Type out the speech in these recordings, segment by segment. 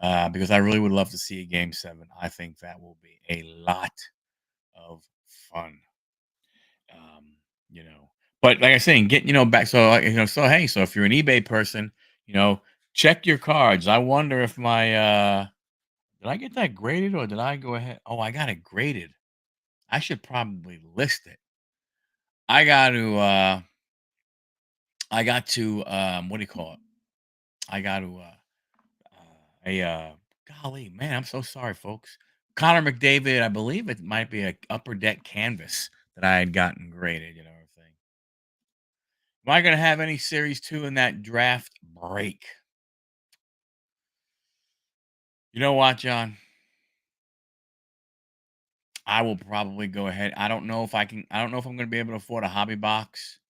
because I really would love to see a game seven. I think that will be a lot of fun. Um, you know, but like I say, get back. So so hey, so if you're an eBay person, you know, check your cards. I wonder if my did I get that graded or did I go ahead? Oh, I got it graded. I should probably list it. I got to what do you call it? I got to a golly, man, I'm so sorry, folks. Connor McDavid, I believe it might be a upper deck canvas that I had gotten graded, everything. Am I gonna have any series two in that draft break? You know what, John? I will probably go ahead. I don't know if I can. I don't know if I'm going to be able to afford a hobby box,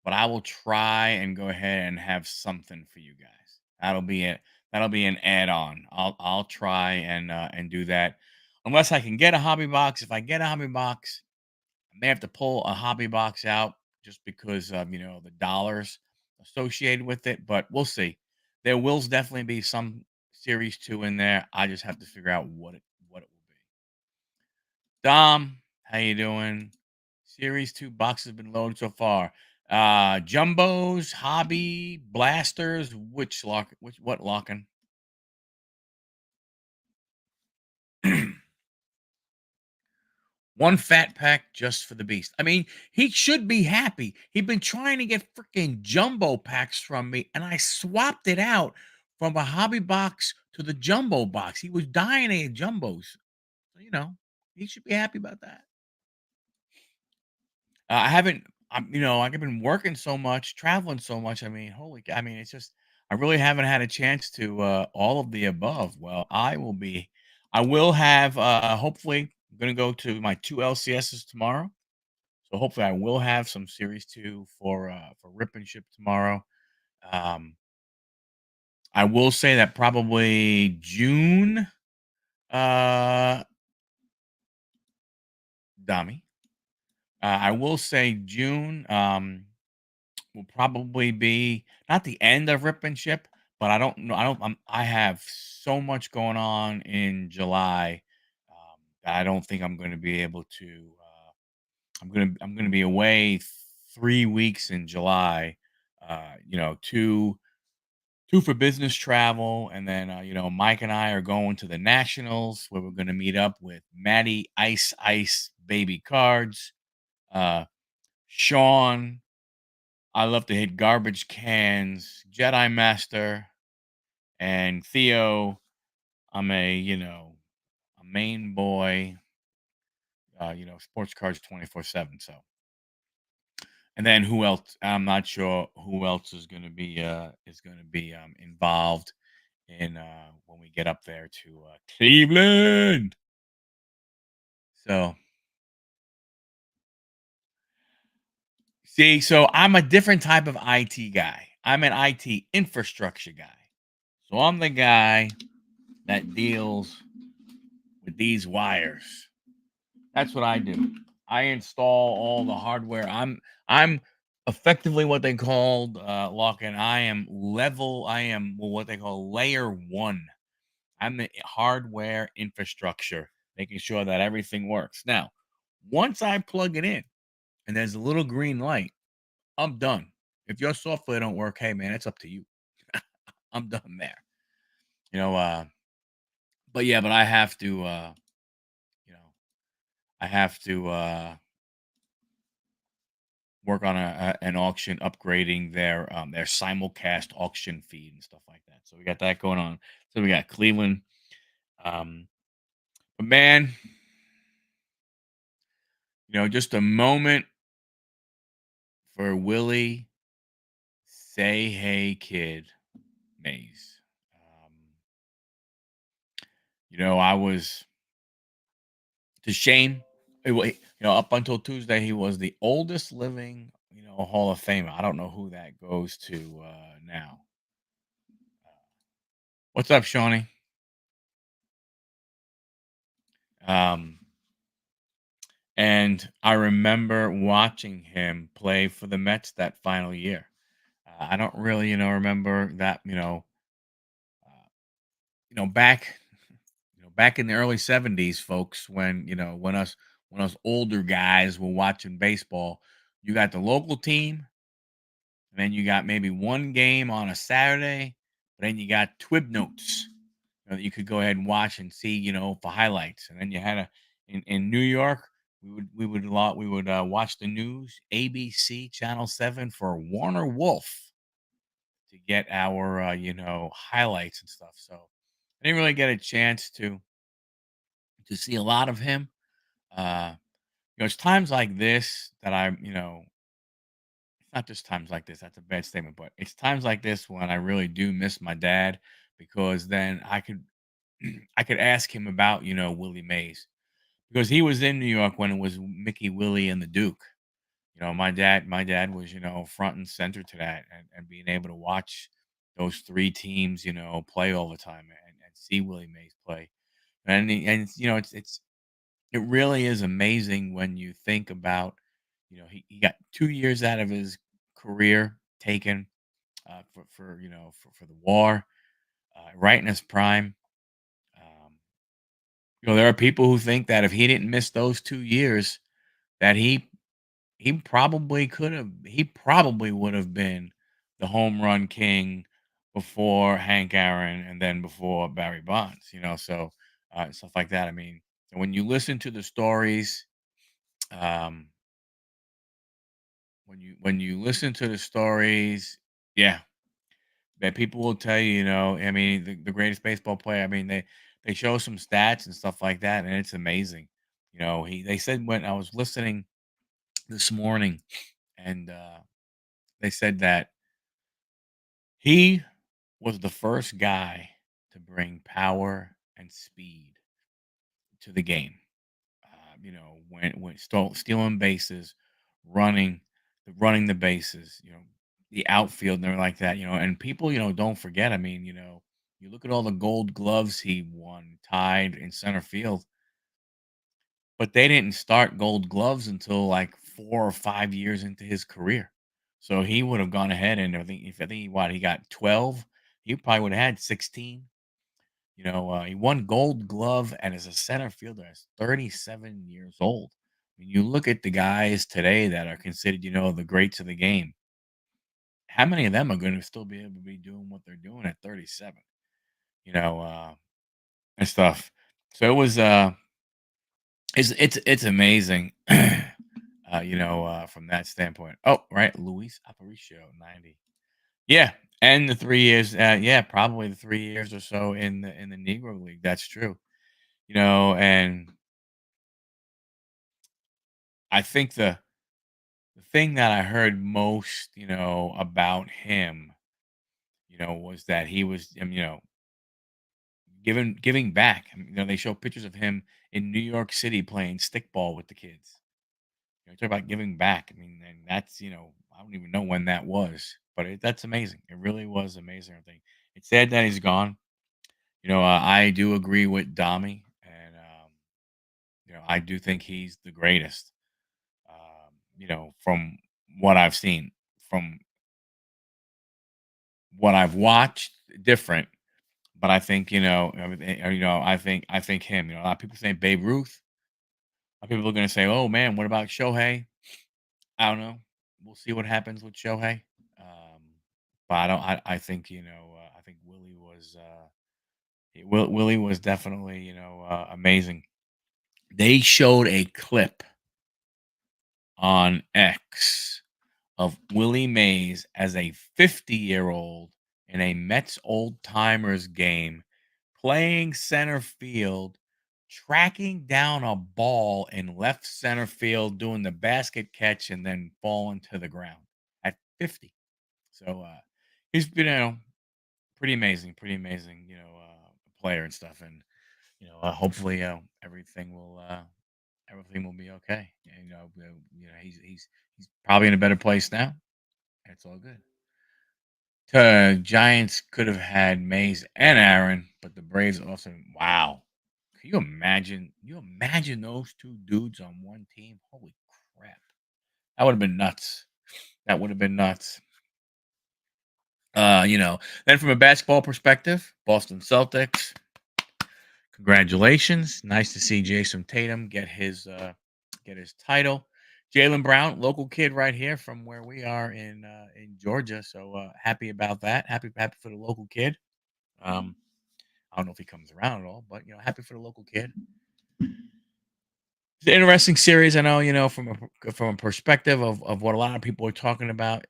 but I will try and go ahead and have something for you guys. That'll be it. That'll be an add-on. I'll try and do that, unless I can get a hobby box. If I get a hobby box, I may have to pull a hobby box out just because of the dollars associated with it. But we'll see. There will definitely be some series two in there. I just have to figure out what it will be. Dom, how you doing? Series 2 box has been loaded so far. Jumbos, hobby, blasters, which what locking? One fat pack just for the beast. I mean, he should be happy. He'd been trying to get freaking jumbo packs from me, and I swapped it out from a hobby box to the jumbo box. He was dying to get jumbos. So, he should be happy about that. I haven't, like I've been working so much, traveling so much. I mean, I mean, it's just, I really haven't had a chance to all of the above. Well, I will have, hopefully, I'm going to go to my two LCSs tomorrow. So hopefully I will have some series two for Rip and Ship tomorrow. Um, I will say that probably June, uh, Dummy. I will say June. Will probably be not the end of Rip and Ship, but I don't know. I have so much going on in July that I don't think I'm going to be able to. I'm gonna be away 3 weeks in July. Two for business travel, and then Mike and I are going to the Nationals where we're going to meet up with Maddie Ice Baby Cards, uh, Sean. I love to hit garbage cans, Jedi Master, and Theo. I'm a main boy, sports cards 24/7. So, and then who else? I'm not sure who else is going to be involved in when we get up there to Cleveland. So, see, so I'm a different type of IT guy. I'm an IT infrastructure guy. So I'm the guy that deals with these wires. That's what I do. I install all the hardware. I'm effectively what they called lock in. I am what they call layer one. I'm the hardware infrastructure, making sure that everything works. Now, once I plug it in and there's a little green light, I'm done. If your software don't work, hey man, it's up to you. I'm done there. You know, but yeah, but I have to you know, I have to work on an auction upgrading their simulcast auction feed and stuff like that. So we got that going on. So we got Cleveland. Um, but man, just a moment for Willie Say Hey Kid Mays. Um, I was to shame. Up until Tuesday, he was the oldest living, Hall of Famer. I don't know who that goes to now. What's up, Shawnee? Um, And I remember watching him play for the Mets that final year. I don't really, remember that, back back in the early '70s, folks, when when us older guys were watching baseball, you got the local team, and then you got maybe one game on a Saturday, but then you got Twib notes that you could go ahead and watch and see, for highlights. And then you had in New York, we would watch the news, ABC Channel 7 for Warner Wolf to get our highlights and stuff. So I didn't really get a chance to see a lot of him. Uh, it's times like this that it's not just times like this. That's a bad statement, but it's times like this when I really do miss my dad because then I could I could ask him about Willie Mays because he was in New York when it was Mickey, Willie, and the Duke. My dad was front and center to that, and being able to watch those three teams play all the time and see Willie Mays play. And it really is amazing when you think about, he got 2 years out of his career taken for the war, right in his prime. Um, there are people who think that if he didn't miss those 2 years, that he probably would have been the home run king before Hank Aaron and then before Barry Bonds. So stuff like that. I mean, when you listen to the stories, um, when you listen to the stories, yeah, that people will tell you, I mean, the greatest baseball player. I mean, they show some stats and stuff like that, and it's amazing. They said when I was listening this morning, and they said that he was the first guy to bring power and speed to the game. When stealing bases, running, running the bases, the outfield and everything like that. And people, don't forget. I mean, you look at all the Gold Gloves he won, tied in center field, but they didn't start Gold Gloves until like 4 or 5 years into his career. So he would have gone ahead and I think he got 12, he probably would have had 16. He won Gold Glove and as a center fielder at 37 years old. When you look at the guys today that are considered, the greats of the game, how many of them are going to still be able to be doing what they're doing at 37? You know, and stuff. So it's amazing. From that standpoint. Oh, right, Luis Aparicio, 90. Yeah, and the 3 years. Yeah, probably the 3 years or so in the Negro League. That's true. And I think the thing that I heard most, about him, was that he was, giving back. I mean, they show pictures of him in New York City playing stickball with the kids. Talk about giving back. I mean, and that's, I don't even know when that was, but that's amazing. It really was amazing. I think it's sad that he's gone. I do agree with Dami, and I do think he's the greatest. From what I've seen, from what I've watched, different. But I think I think him. A lot of people say Babe Ruth. A lot of people are going to say, "Oh man, what about Shohei?" I don't know. We'll see what happens with Shohei. Um, but I don't. I think I think Willie was definitely amazing. They showed a clip on X of Willie Mays as a 50-year-old in a Mets old timers game, playing center field, tracking down a ball in left center field, doing the basket catch, and then falling to the ground at 50. So he's been, pretty amazing, player and stuff, and hopefully everything will be okay. And, he's probably in a better place now. It's all good. Giants could have had Mays and Aaron, but the Braves also. Wow, can you imagine? You imagine those two dudes on one team? Holy crap, that would have been nuts. That would have been nuts. Then from a basketball perspective, Boston Celtics. Congratulations. Nice to see Jason Tatum get his title. Jalen Brown, local kid right here from where we are in Georgia. So happy about that. Happy for the local kid. Um, I don't know if he comes around at all, but happy for the local kid. It's an interesting series. I know, from a perspective of what a lot of people are talking about.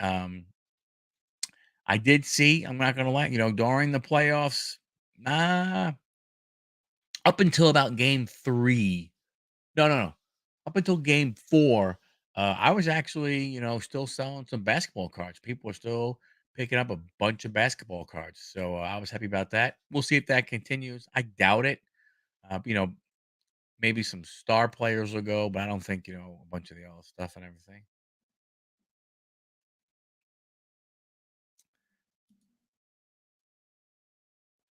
I did see, I'm not gonna lie, during the playoffs, nah, up until about game three. No, no, no. Up until game 4, I was actually, still selling some basketball cards. People were still picking up a bunch of basketball cards. So, I was happy about that. We'll see if that continues. I doubt it. Maybe some star players will go, but I don't think, a bunch of the other stuff and everything.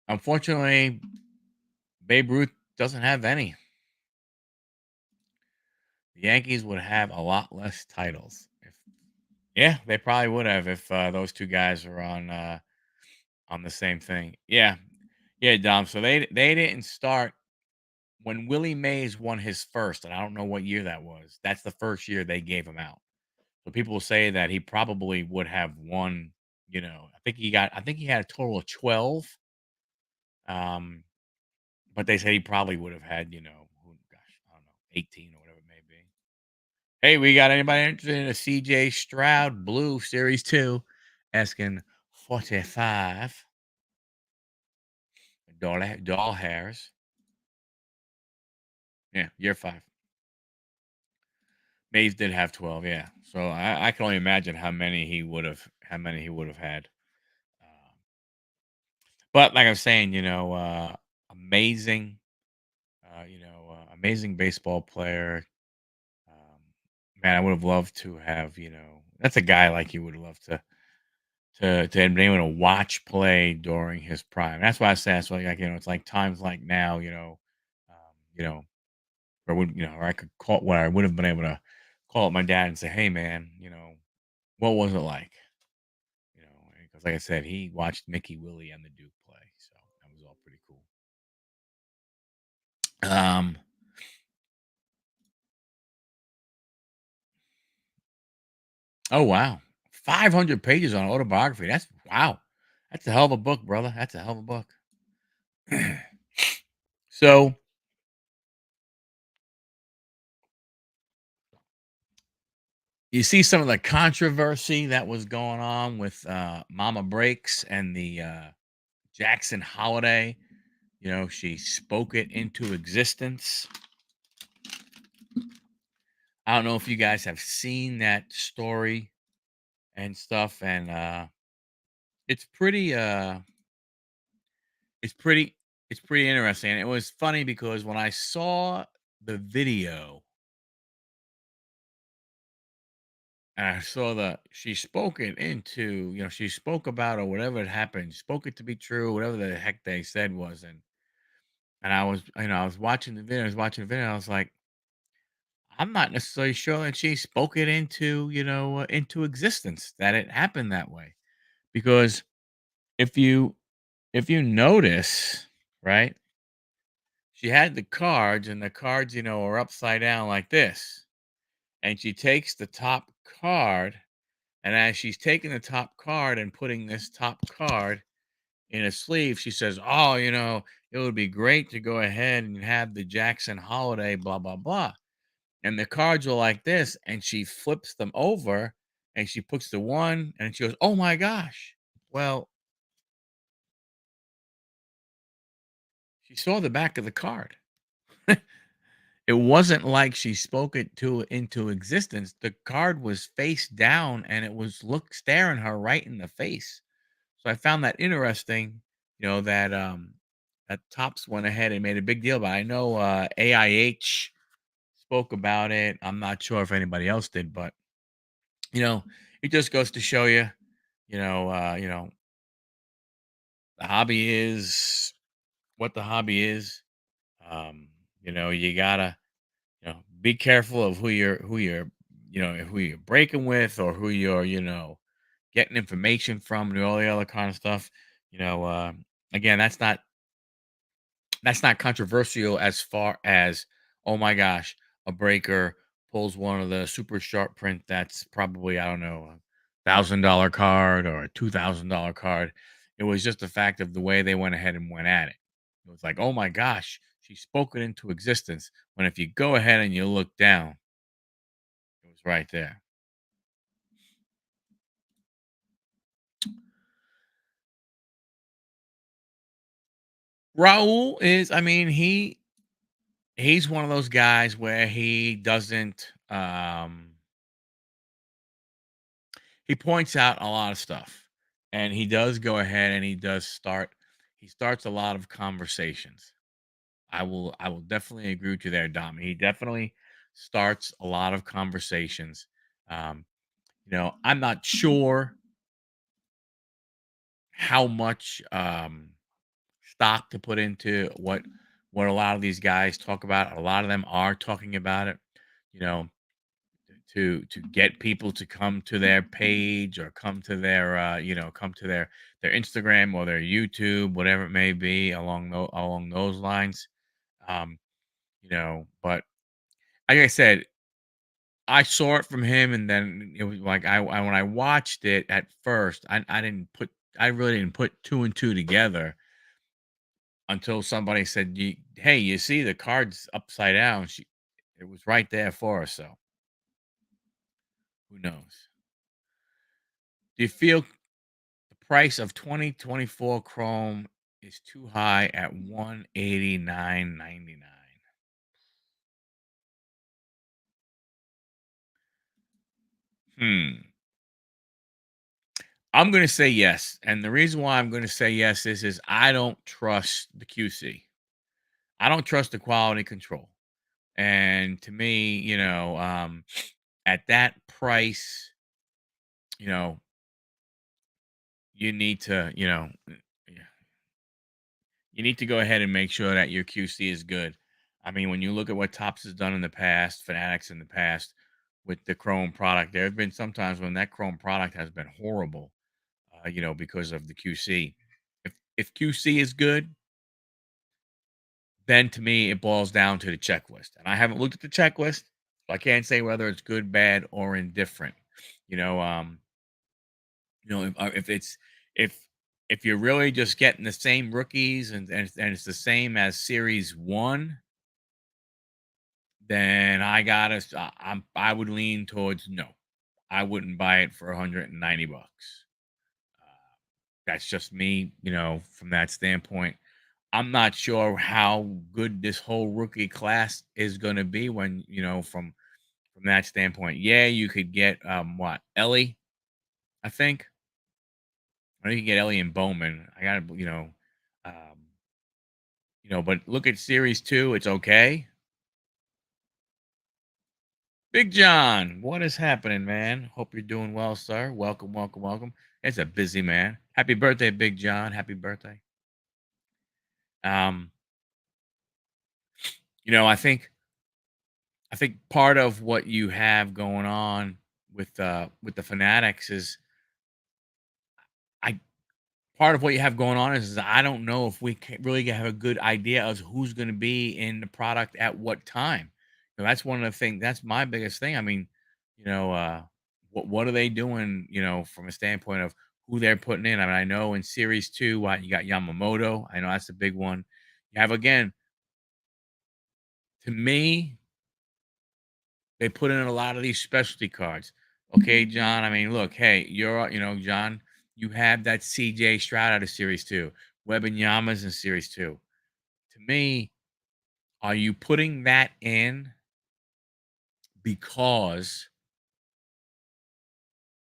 Unfortunately, Babe Ruth doesn't have any. The Yankees would have a lot less titles. Yeah, they probably would have if those two guys were on the same thing. Yeah, yeah, Dom. So they didn't start when Willie Mays won his first, and I don't know what year that was. That's the first year they gave him out. So people say that he probably would have won. I think he had a total of 12. Um, but they say he probably would have had, gosh, I don't know, 18 or whatever it may be. Hey, we got anybody interested in a CJ Stroud Blue Series 2? Asking 45 doll hairs. Yeah, year 5. Mays did have 12, yeah. So I can only imagine how many he would have had. Um, but like I was saying, amazing, amazing baseball player. Um, man, I would have loved to have, that's a guy like you would love to have been able to watch play during his prime. That's why I say that's like it's like times like now, um, you know, or I could call where I would have been able to call up my dad and say, "Hey, man, what was it like?" Because like I said, he watched Mickey, Willie, and the Duke play, so that was all pretty cool. Um, oh wow, 500 pages on autobiography. That's wow. That's a hell of a book, brother. That's a hell of a book. So you see some of the controversy that was going on with Mama Breaks and the Jackson Holiday. She spoke it into existence. I don't know if you guys have seen that story and stuff, and it's pretty it's pretty it's pretty interesting. It was funny because when I saw the video and I saw that she spoke it into, she spoke about or whatever had happened, spoke it to be true, whatever the heck they said was, and I was watching the video, I was like, I'm not necessarily sure that she spoke it into existence, that it happened that way. Because if you if you notice, right, she had the cards and the cards, are upside down like this. And she takes the top card, and as she's taking the top card and putting this top card in a sleeve, she says, "Oh, it would be great to go ahead and have the Jackson Holiday, blah, blah, blah." And the cards were like this, and she flips them over and she puts the one and she goes, "Oh my gosh." Well, she saw the back of the card. It wasn't like she spoke it to into existence. The card was face down and it was look staring her right in the face. So I found that interesting, that Tops went ahead and made a big deal about it. I know AIH spoke about it. I'm not sure if anybody else did, but you know, it just goes to show you, the hobby is what the hobby is. Um, you gotta, be careful of who you're breaking with or who you're, getting information from and all the other kind of stuff. You know, uh, again, that's not That's not controversial as far as, oh my gosh, a breaker pulls one of the super sharp print that's probably, I don't know, $1,000 card or a $2,000 card. It was just the fact of the way they went ahead and went at it. It was like, oh my gosh, she spoke it into existence. When if you go ahead and you look down, it was right there. Raul is, I mean, he's one of those guys where he doesn't he points out a lot of stuff, and he does go ahead and he starts a lot of conversations. I will definitely agree with you there, Dom. He definitely starts a lot of conversations. Um, I'm not sure how much stock to put into what a lot of these guys talk about. A lot of them are talking about it. You know, to get people to come to their page or come to their come to their Instagram or their YouTube, whatever it may be, along those lines. Um, but like I said, I saw it from him, and then it was like I when I watched it at first, I really didn't put two and two together until somebody said, "Hey, you see the cards upside down?" It was right there for us. So who knows? Do you feel the price of 2024 Chrome is too high at 189.99? Hmm. I'm going to say yes. And the reason why I'm going to say yes is I don't trust the QC. I don't trust the quality control. And to me, at that price, you know, you need to, you need to go ahead and make sure that your QC is good. I mean, when you look at what Tops has done in the past, Fanatics in the past with the Chrome product, there have been some times when that Chrome product has been horrible, because of the QC. If QC is good, then to me it boils down to the checklist. And I haven't looked at the checklist, so I can't say whether it's good, bad, or indifferent. You know, um, if it's if if you're really just getting the same rookies and it's the same as Series One, then I would lean towards no. I wouldn't buy it for 190 bucks. Uh, that's just me, from that standpoint. I'm not sure how good this whole rookie class is going to be when, from that standpoint. Yeah, you could get what, Ellie, I think. I know you can get Ellie and Bowman. I got to, um, but look at Series 2, it's okay. Big John, what is happening, man? Hope you're doing well, sir. Welcome, welcome, welcome. It's a busy man. Happy birthday, Big John. Happy birthday. Um, I think part of what you have going on with the Fanatics is I part of what you have going on is I don't know if we can really have a good idea of who's going to be in the product at what time. That's one of the things. That's my biggest thing. I mean, you know, uh, what are they doing? From a standpoint of who they're putting in. I mean, I know in Series Two, you got Yamamoto. I know that's a big one. You have again, to me, they put in a lot of these specialty cards. Okay, John. I mean, look, hey, John, you have that CJ Stroud out of Series 2, Webb and Yamas in Series 2. To me, are you putting that in because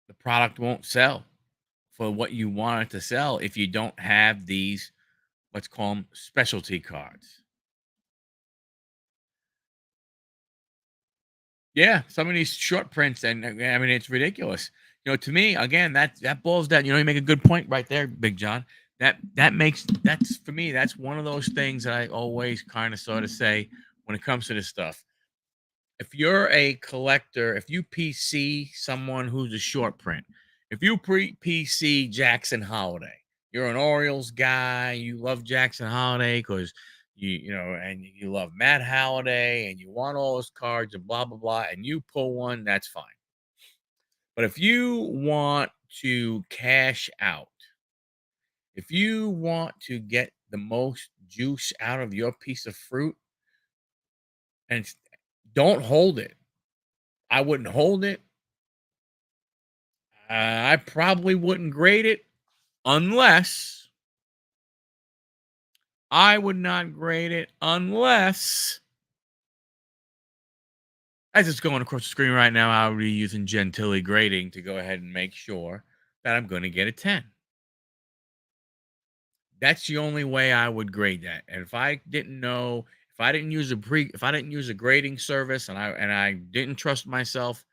the product won't sell for what you want it to sell if you don't have these, let's call them specialty cards? Yeah, some of these short prints, and I mean, it's ridiculous. To me, again, that boils down. You make a good point right there, Big John. That's for me. That's one of those things that I always kind of sort of say when it comes to this stuff. If you're a collector, if you PC someone who's a short print, if you PC Jackson Holiday, you're an Orioles guy. You love Jackson Holiday because and you love Matt Halliday and you want all those cards and blah blah blah, and you pull one, that's fine. But if you want to cash out, if you want to get the most juice out of your piece of fruit, and don't hold it. I wouldn't hold it. I probably wouldn't grade it unless I would not grade it unless, as it's going across the screen right now, I would be using Gentilly grading to go ahead and make sure that I'm going to get a 10. That's the only way I would grade that. And if I didn't know, if I didn't use a grading service and I didn't trust myself,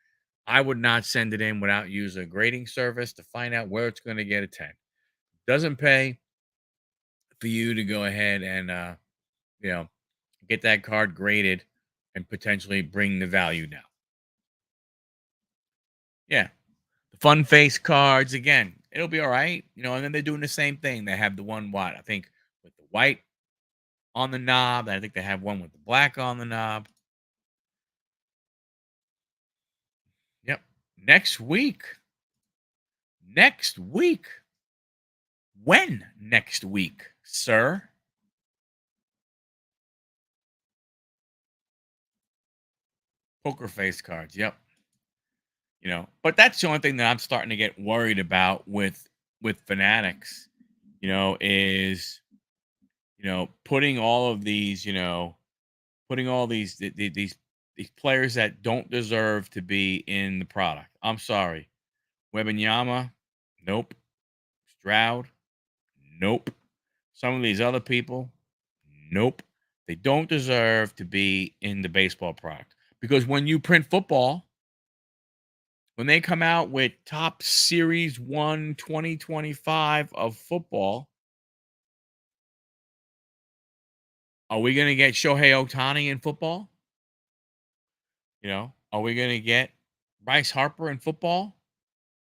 I would not send it in without using a grading service to find out where it's going to get a 10. Doesn't pay for you to go ahead and you know, get that card graded and potentially bring the value down. Yeah. The fun face cards again, it'll be all right. And then they're doing the same thing. They have the one what I think with the white on the knob. I think they have one with the black on the knob. Yep. Next week. Next week. When next week, sir? Poker face cards. Yep. But that's the only thing that I'm starting to get worried about with fanatics, is putting all of these, putting all these players that don't deserve to be in the product. I'm sorry. Webinyama, nope. Stroud, nope. Some of these other people, nope. They don't deserve to be in the baseball product. Because when you print football, when they come out with top series 1 2025 of football, are we going to get Shohei Ohtani in football? Are we going to get Bryce Harper in football?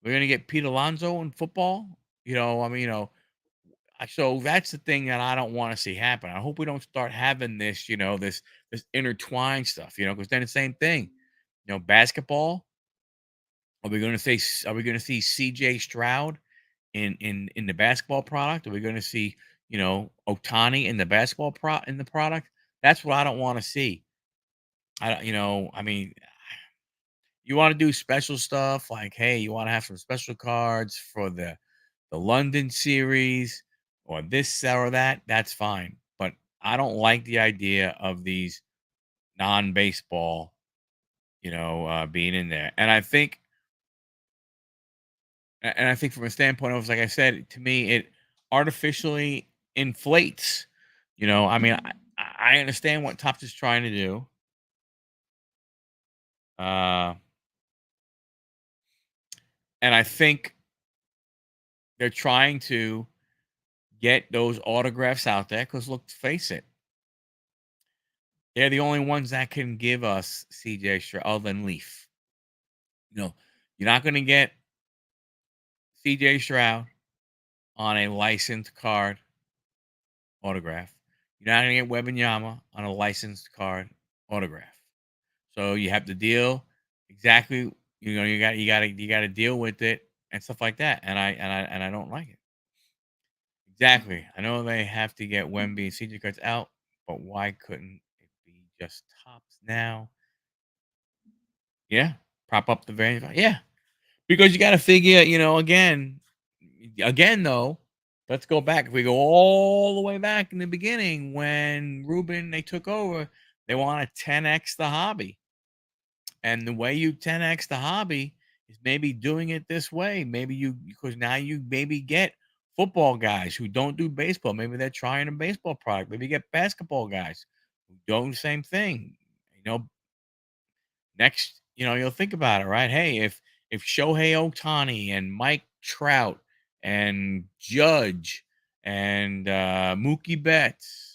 We're going to get Pete Alonso in football? So that's the thing that I don't want to see happen. I hope we don't start having this, this intertwined stuff, because then the same thing. Basketball, are we going to see CJ Stroud in the basketball product? Are we going to see, Otani in the in the product? That's what I don't want to see. I don't, I mean, you want to do special stuff like, hey, you want to have some special cards for the London series or this or that, that's fine. But I don't like the idea of these non-baseball, being in there. And I think from a standpoint of, like I said, to me, it artificially inflates. I understand what Topps is trying to do. Uh, and I think they're trying to get those autographs out there because, look, face it, they're the only ones that can give us CJ Stroud other than Leaf. You're not going to get CJ Stroud on a licensed card autograph. You're not going to get Webinyama on a licensed card autograph. So you have to deal exactly. You got to deal with it and stuff like that. And I don't like it. Exactly. I know they have to get Wemby and CJ cards out, but why couldn't it be just Tops now? Yeah, prop up the value. Yeah, because you got to figure, again though. Let's go back. If we go all the way back in the beginning when Ruben they took over, they want to 10x the hobby. And the way you 10x the hobby is maybe doing it this way. Because now you maybe get football guys who don't do baseball. Maybe they're trying a baseball product. Maybe you get basketball guys who do the same thing. Next, you'll think about it, right? Hey, if Shohei Ohtani and Mike Trout and Judge and Mookie Betts,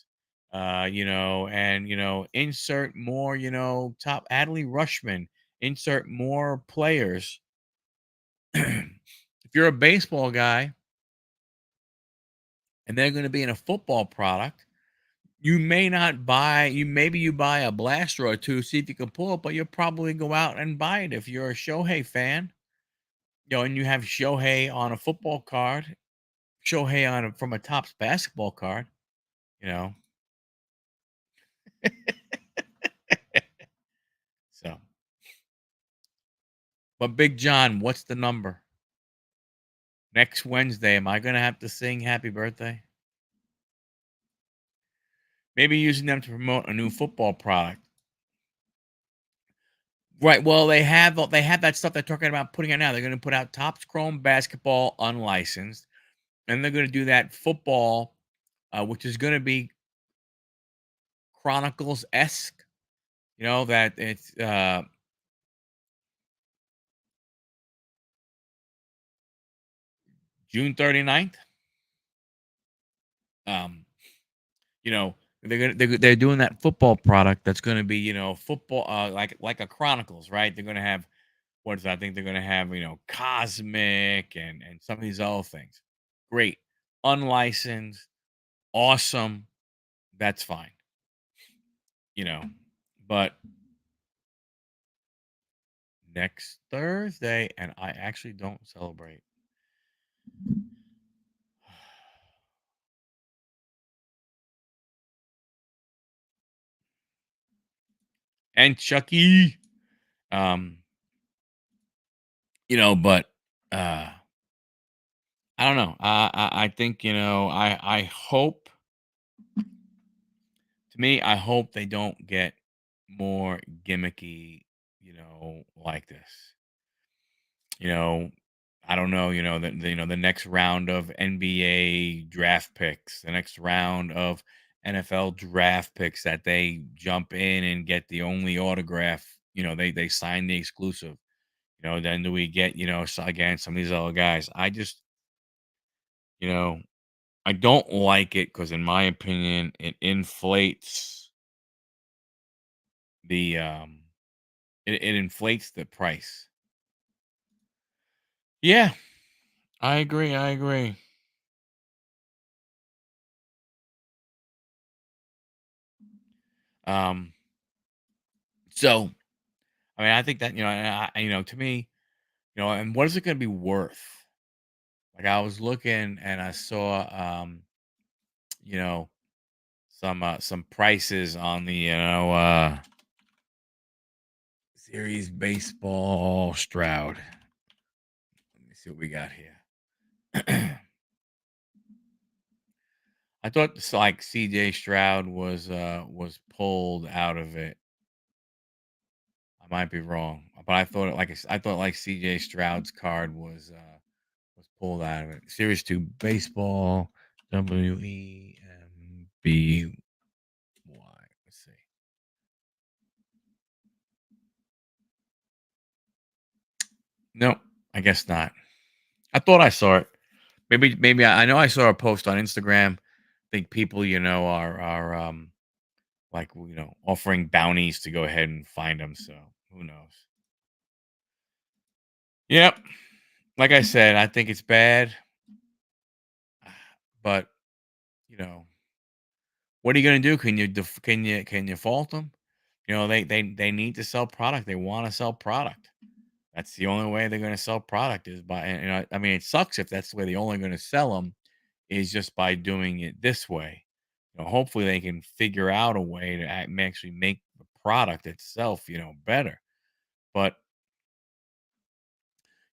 and insert more, top Adley Rushman, insert more players. If you're a baseball guy and they're going to be in a football product, You may not buy you maybe you buy a blaster or 2, see if you can pull it, but you'll probably go out and buy it if you're a Shohei fan, and you have Shohei on a football card, Shohei on a from a Topps basketball card, you know? So, but Big John, what's the number? Next Wednesday, am I gonna have to sing happy birthday? Maybe using them to promote a new football product. Right, well, they have that stuff they're talking about putting out now. They're gonna put out Topps Chrome basketball unlicensed, and they're gonna do that football, which is gonna be Chronicles-esque, that it's, June 39th. Um, you know, they're doing that football product that's gonna be, football, like a Chronicles, right? They're gonna have what is that? I think they're gonna have, Cosmic and some of these other things. Great. Unlicensed, awesome, that's fine, you know. But next Thursday, and I actually don't celebrate. And Chucky. Um, but uh I don't know. I think, I hope to me, I hope they don't get more gimmicky, like this. You know, I don't know, the next round of NBA draft picks, the next round of NFL draft picks that they jump in and get the only autograph, they sign the exclusive. Then do we get, again, some of these other guys. You know, I don't like it because, in my opinion, the um it inflates the price. Yeah, I agree. I agree. Um, so I mean, I think that, to me, and what is it going to be worth? Like, I was looking and I saw, you know, some prices on the, series baseball Stroud. Let me see what we got here. I thought this, like, CJ Stroud was pulled out of it. I might be wrong, but I thought like CJ Stroud's card was pulled out of it. Series 2 baseball, WEMBY. Let's see. Nope, I guess not. I thought I saw it. Maybe I know I saw a post on Instagram. I think people, are like, offering bounties to go ahead and find them. So who knows? Yep. Like I said, I think it's bad, but you know, what are you gonna do? Can you fault them? They need to sell product. They want to sell product. That's the only way they're gonna sell product is by. And, I mean, it sucks if that's the way they're only gonna sell them is just by doing it this way. Hopefully they can figure out a way to actually make the product itself, better. But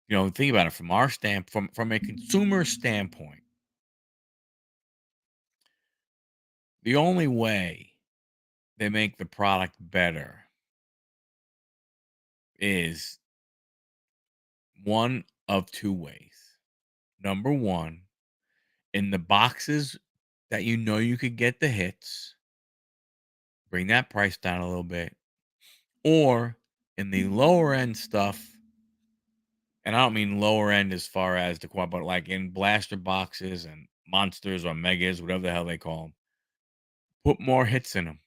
think about it from our from a consumer standpoint. The only way they make the product better is one of two ways. Number one, in the boxes that you could get the hits, bring that price down a little bit, or in the lower end stuff, and I don't mean lower end as far as the quad, but like in blaster boxes and monsters or megas, whatever the hell they call them, put more hits in them.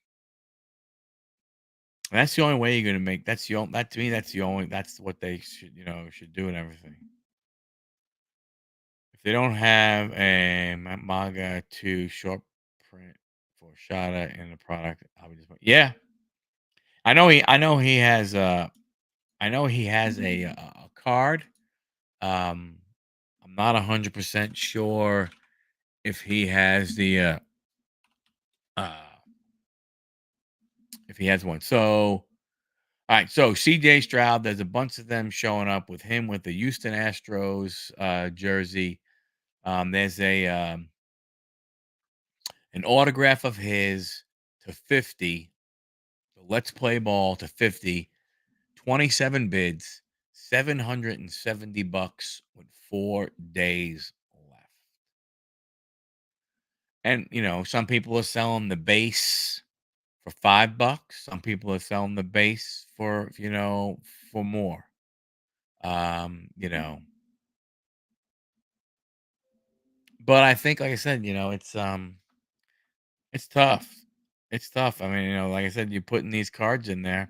That's the only way you're gonna make. That's the only. That to me, that's the only. That's what they should do and everything. If they don't have a Maga 2 short print for Shada in the product. Yeah, I know he has a card. Um, I'm not 100% sure if he has uh, if he has one. So, all right. So CJ Stroud, there's a bunch of them showing up with him with the Houston Astros jersey. There's a an autograph of his to 50. The Let's Play Ball to 50. 27 bids, $770 with 4 days left. And some people are selling the base for $5. Some people are selling the base for more. You know, but I think, like I said, it's tough. It's tough. I mean, like I said, you're putting these cards in there.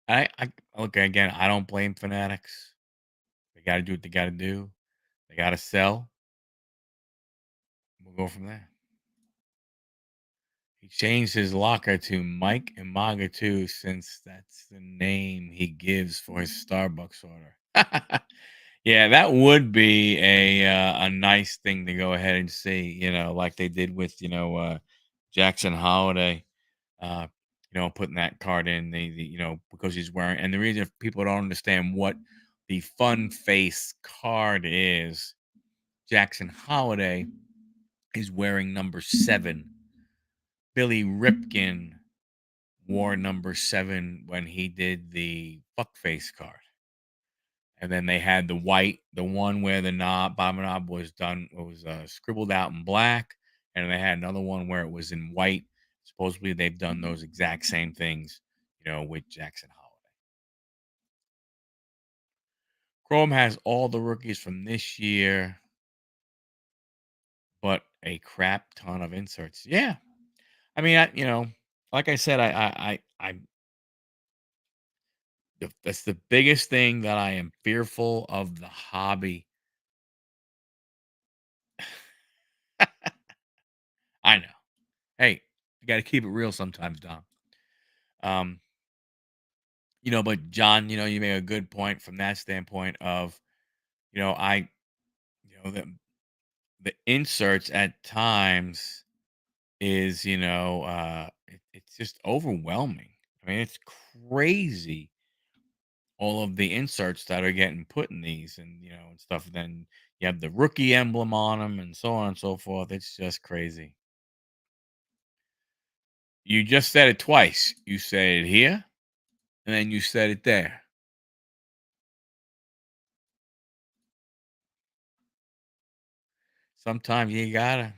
I okay, again, I don't blame fanatics. They gotta do what they gotta do. They gotta sell. We'll go from there. He changed his locker to Mike and Maga too, since that's the name he gives for his Starbucks order. Yeah, that would be a nice thing to go ahead and see, like they did with Jackson Holiday, uh, putting that card in because he's wearing. And the reason if people don't understand what the fun face card is, Jackson Holiday is wearing number 7. Billy Ripken wore number 7 when he did the fuckface card. And then they had the one where the bottom knob was done, it was scribbled out in black. And they had another one where it was in white. Supposedly they've done those exact same things, with Jackson Holiday. Chrome has all the rookies from this year, but a crap ton of inserts. Yeah. I mean, like I said, that's the biggest thing that I am fearful of the hobby. I know. Hey, you got to keep it real sometimes, Dom. Um, but John, you made a good point from that standpoint of, I, the inserts at times is, it's just overwhelming. I mean, it's crazy all of the inserts that are getting put in these and stuff. Then you have the rookie emblem on them and so on and so forth. It's just crazy. You just said it twice. You said it here and then you said it there. Sometimes you gotta,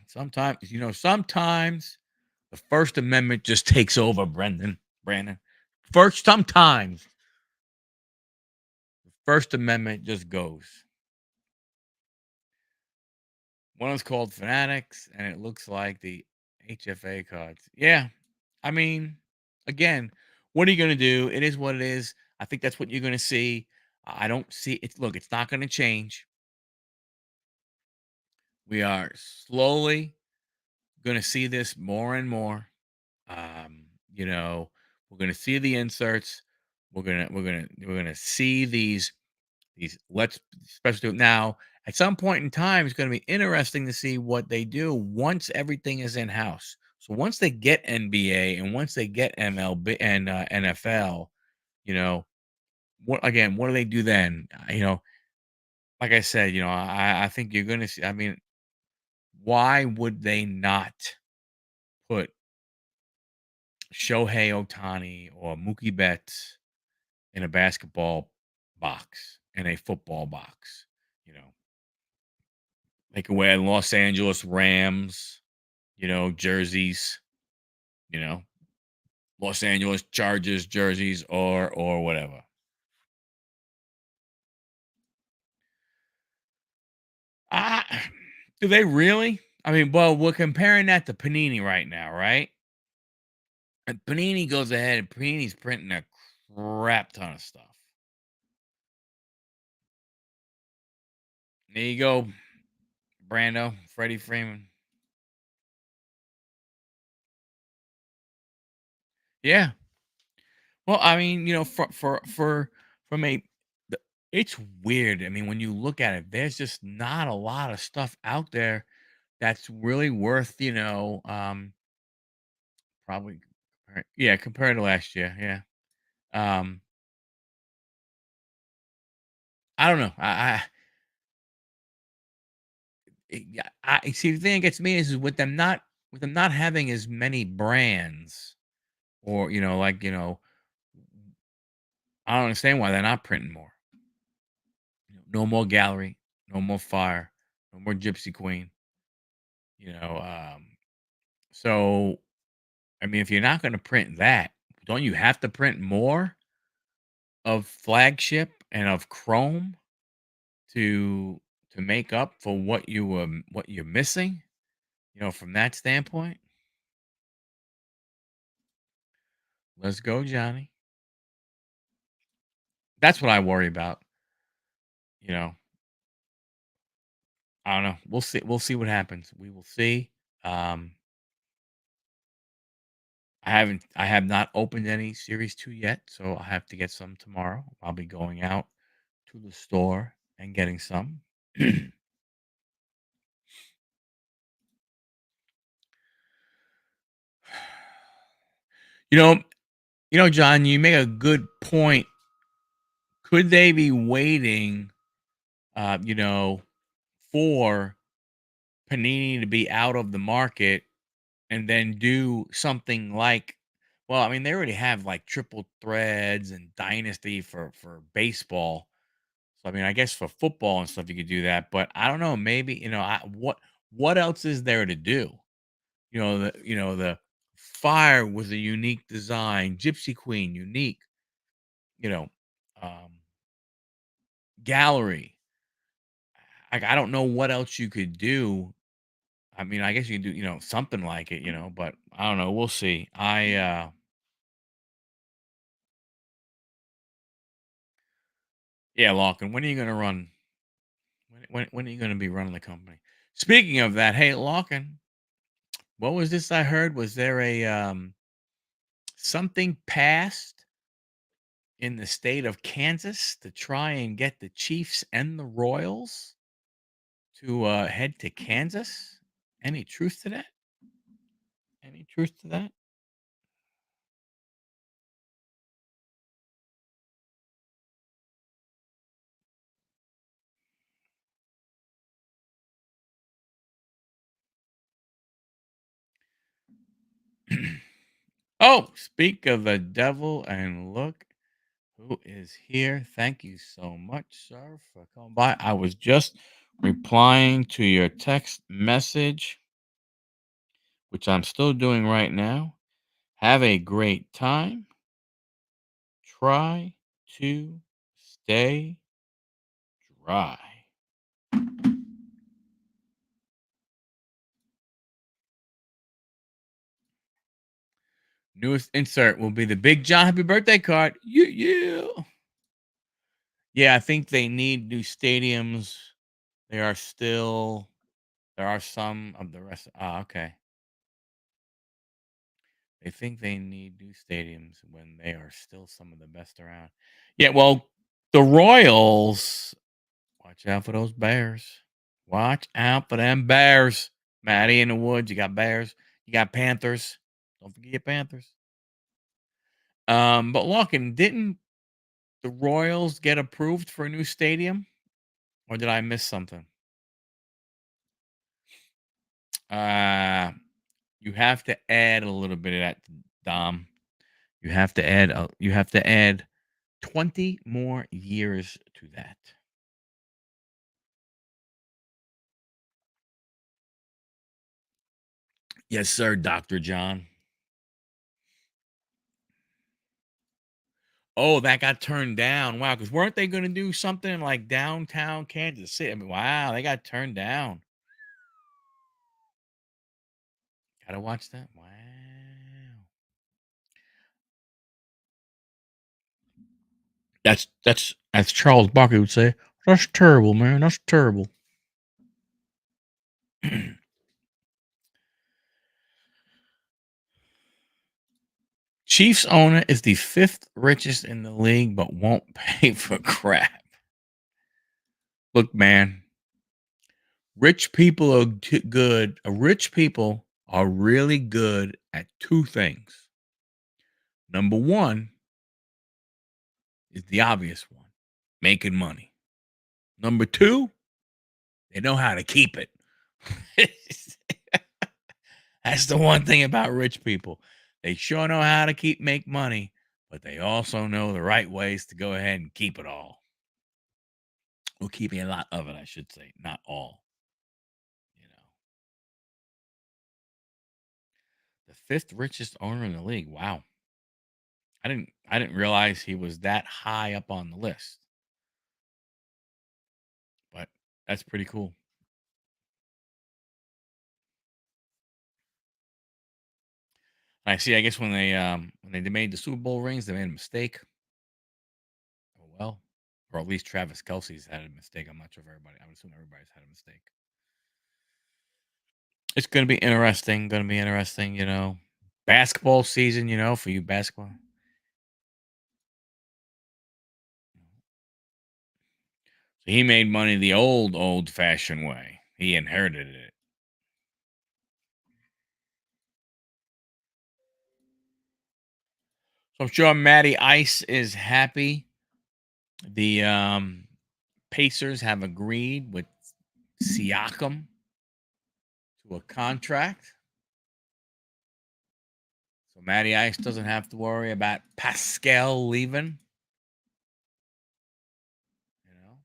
sometimes the First Amendment just takes over, Brandon. Sometimes the First Amendment just goes. One is called Fanatics, and it looks like the HFA cards. Yeah. I mean, again, what are you going to do? It is what it is. I think that's what you're going to see. I don't see it. Look, it's not going to change. We are slowly going to see this more and more. Um, you know, we're going to see the inserts. We're gonna see these let's especially now at some point in time it's going to be interesting to see what they do once everything is in house. So once they get NBA and once they get MLB and NFL, you know, what do they do then? Like I said, I think you're going to see. I mean, why would they not put Shohei Otani or Mookie Betts in a basketball box, in a football box? You know, they can wear Los Angeles Rams, jerseys, you know, Los Angeles Chargers jerseys or whatever. Ah, do they really? I mean, well, we're comparing that to Panini right now, right? And Panini goes ahead and Panini's printing a crap ton of stuff. There you go, Brando, Freddie Freeman. Yeah. Well, I mean, from a the it's weird. I mean, when you look at it, there's just not a lot of stuff out there that's really worth, probably yeah, compared to last year, yeah. Um, I don't know. Yeah, I see, the thing that gets me is with them not having as many brands or, I don't understand why they're not printing more. No more gallery, no more fire, no more Gypsy Queen, you know, so, I mean, if you're not gonna print that, don't you have to print more of flagship and of chrome to make up for what you're missing, from that standpoint? Let's go, Johnny. That's what I worry about, you know? I don't know. We'll see what happens. We will see. Um, I have not opened any Series 2 yet, so I have to get some tomorrow. I'll be going out to the store and getting some. You know John, you make a good point. Could they be waiting, uh, you know, for Panini to be out of the market and then do something like, well, I mean, they already have like triple threads and dynasty for baseball. So I mean, I guess for football and stuff you could do that, but I don't know, maybe, what else is there to do? The fire was a unique design, Gypsy Queen unique, you know, um gallery. I don't know what else you could do. I mean, I guess you can do, something like it, but I don't know. We'll see. Yeah, Lawkin, when are you going to run? When are you going to be running the company? Speaking of that, hey, Lawkin, what was this I heard? Was there a something passed in the state of Kansas to try and get the Chiefs and the Royals to head to Kansas? Any truth to that? Any truth to that? Oh, speak of the devil and look who is here. Thank you so much, sir, for coming by. I was just replying to your text message, which I'm still doing right now. Have a great time. Try to stay dry. Newest insert will be the Big John happy birthday card. Yeah, yeah. Yeah, I think they need new stadiums. There are still there are some of the rest. Ah, okay. They think they need new stadiums when they are still some of the best around. Yeah, well, the Royals, watch out for those Bears. Watch out for them Bears. Matty in the woods, you got Bears, you got Panthers. Don't forget your Panthers. But looking, didn't the Royals get approved for a new stadium? Or did I miss something? Uh you have to add a little bit of that, Dom. You have to add 20 more years to that. Yes, sir, Dr. John. Oh, that got turned down. Wow, because weren't they gonna do something in, like, downtown Kansas City? I mean, wow, they got turned down. Gotta watch that. Wow. That's as Charles Barkley would say, "That's terrible, man. That's terrible." Chiefs owner is the fifth richest in the league, but won't pay for crap. Look, man, rich people are good. Rich people are really good at two things. Number one is the obvious one, making money. Number two, they know how to keep it. That's the one thing about rich people. They sure know how to make money, but they also know the right ways to go ahead and keep it all. Or keeping a lot of it, I should say, not all. You know, the fifth richest owner in the league. Wow, I didn't realize he was that high up on the list. But that's pretty cool. I see. I guess when they made the Super Bowl rings, they made a mistake. Oh well, or at least Travis Kelsey's had a mistake. I'm not sure if everybody. I would assume everybody's had a mistake. It's gonna be interesting. Gonna be interesting. Basketball season. For you basketball. So he made money the old fashioned way. He inherited it. So I'm sure Matty Ice is happy. The Pacers have agreed with Siakam to a contract. So Matty Ice doesn't have to worry about Pascal leaving. You know.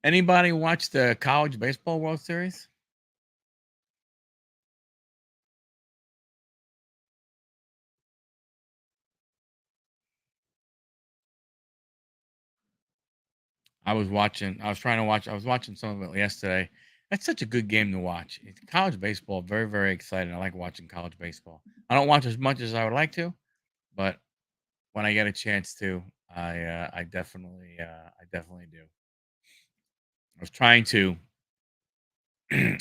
Anybody watch the college baseball World Series? I was watching. I was trying to watch. I was watching some of it yesterday. That's such a good game to watch. It's college baseball, very, very exciting. I like watching college baseball. I don't watch as much as I would like to, but when I get a chance to, I definitely do. I was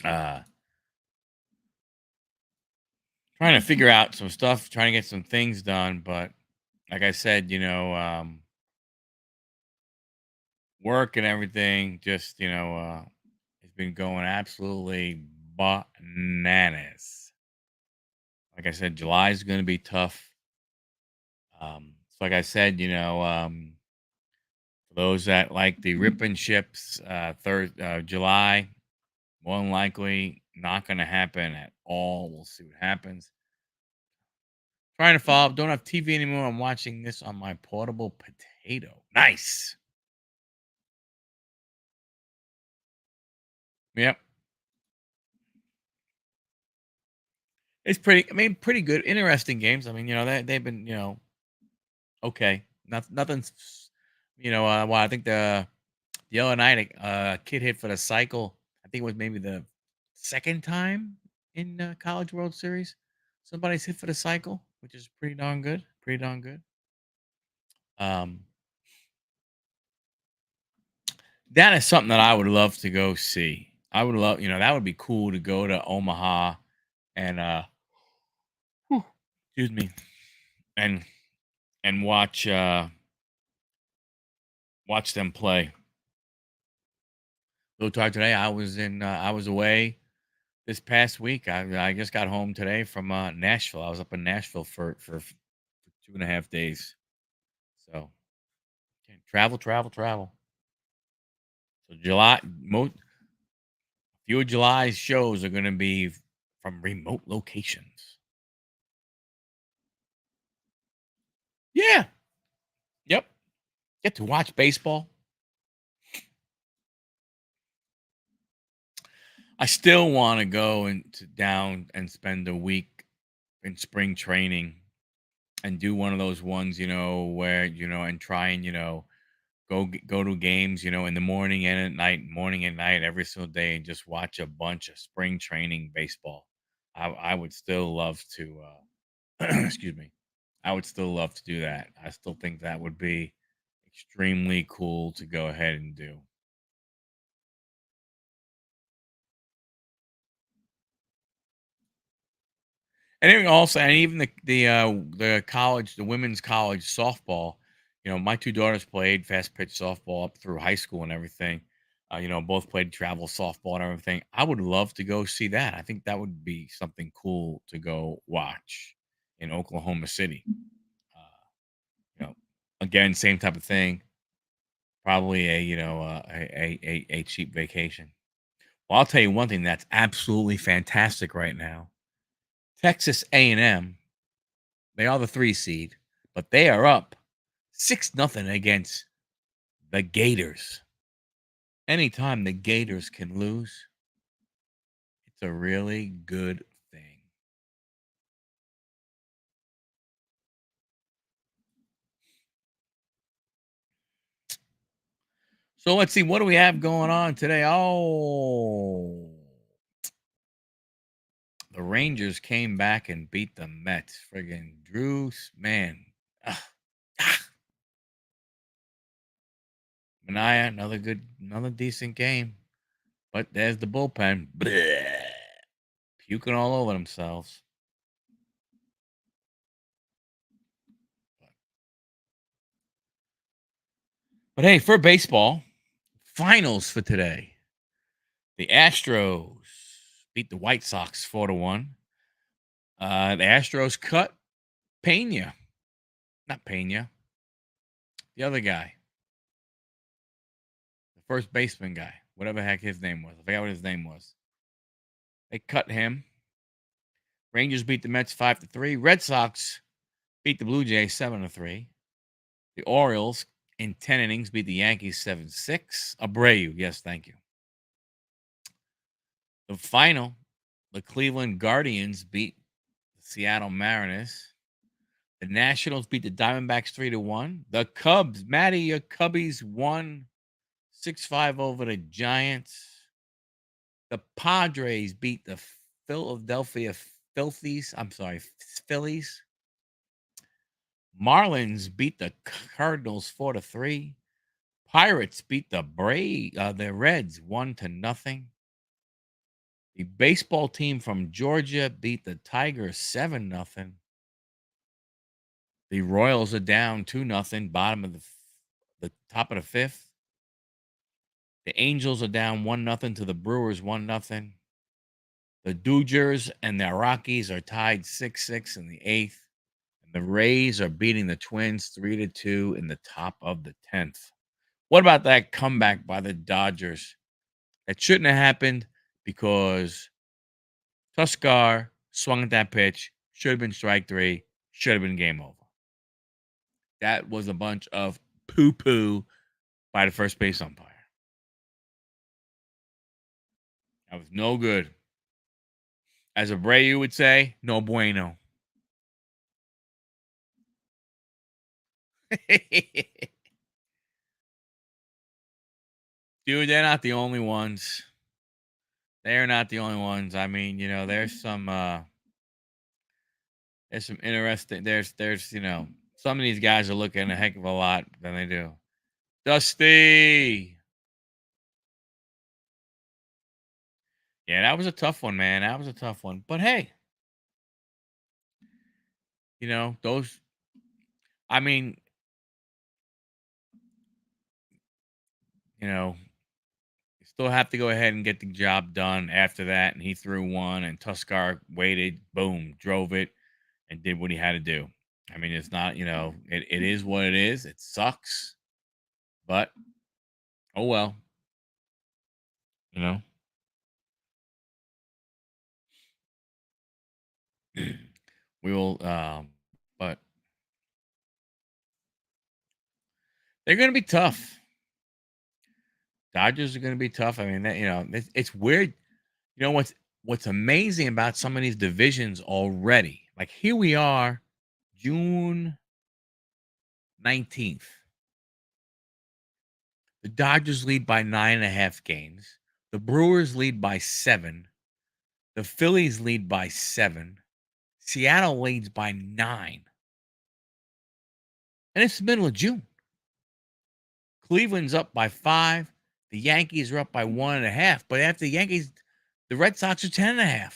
uh, trying to figure out some stuff, trying to get some things done, but like I said, work and everything just it's been going absolutely bananas. Like I said, July is going to be tough. So like I said, for those that like the ripping ships, third July, more than likely not going to happen at all. We'll see what happens. Trying to follow up. Don't have TV anymore. I'm watching this on my portable potato. Nice. Yep. It's pretty. I mean, pretty good, interesting games. I mean, they've been, okay. Nothing's, well, I think the other night, a kid hit for the cycle. I think it was maybe the second time in College World Series. Somebody's hit for the cycle, which is pretty darn good. Pretty darn good. Um, that is something that I would love to go see. I would love, that would be cool to go to Omaha and whew, excuse me, and watch them play. Little talk today. I was away this past week. I just got home today from Nashville. I was up in Nashville for 2.5 days. So travel, travel, travel. So few of July's shows are going to be from remote locations. Yeah. Yep. Get to watch baseball. I still want to go down and spend a week in spring training and do one of those ones, where and try and go to games, in the morning and night, every single day, and just watch a bunch of spring training baseball. I would still love to. Excuse me. I would still love to do that. I still think that would be extremely cool to go ahead and do. And then also, and even the college, the women's college softball. My two daughters played fast pitch softball up through high school and everything. Both played travel softball and everything. I would love to go see that. I think that would be something cool to go watch in Oklahoma City. Uh, you know, Again, same type of thing. Probably a cheap vacation. Well, I'll tell you one thing that's absolutely fantastic right now. Texas A&M, they are the 3 seed, but they are up 6-0 against the Gators. Anytime the Gators can lose, it's a really good thing. So let's see, what do we have going on today? Oh, the Rangers came back and beat the Mets. Friggin' man. Ugh. Ah, Mania, another decent game. But there's the bullpen. Bleh, puking all over themselves. But hey, for baseball, finals for today. The Astros beat the White Sox 4-1. The Astros cut Pena. Not Pena. The other guy. The first baseman guy. Whatever the heck his name was. I forgot what his name was. They cut him. Rangers beat the Mets 5-3. Red Sox beat the Blue Jays 7-3. The Orioles in 10 innings beat the Yankees 7-6. Abreu, yes, thank you. The final, the Cleveland Guardians beat the Seattle Mariners. The Nationals beat the Diamondbacks 3-1. The Cubs, Matty, your Cubbies won 6-5 over the Giants. The Padres beat the Philadelphia Filthies. I'm sorry, Phillies. Marlins beat the Cardinals 4-3. Pirates beat the Reds 1-0. The baseball team from Georgia beat the Tigers 7-0. The Royals are down 2-0, bottom of the top of the fifth. The Angels are down 1-0 to the Brewers 1-0. The Dodgers and the Rockies are tied 6-6 in the eighth. And the Rays are beating the Twins 3-2 in the top of the 10th. What about that comeback by the Dodgers? It shouldn't have happened because Tuskar swung at that pitch. Should have been strike three. Should have been game over. That was a bunch of poo poo by the first base umpire. That was no good. As Abreu would say, no bueno. Dude, they're not the only ones. They're not the only ones. I mean, there's some interesting some of these guys are looking a heck of a lot than they do. Dusty. Yeah, that was a tough one, man. That was a tough one. But hey, those I mean, you know, you still have to go ahead and get the job done after that. And he threw one, and Tuskar waited, boom, drove it, and did what he had to do. I mean, it's not, it is what it is. It sucks, but oh well, you know. We will, but they're going to be tough. Dodgers are going to be tough. I mean, it's weird. What's amazing about some of these divisions already? Like here we are, June 19th. The Dodgers lead by 9.5 games. The Brewers lead by 7. The Phillies lead by 7. Seattle leads by 9. And it's the middle of June. Cleveland's up by 5. The Yankees are up by 1.5. But after the Yankees, the Red Sox are 10.5.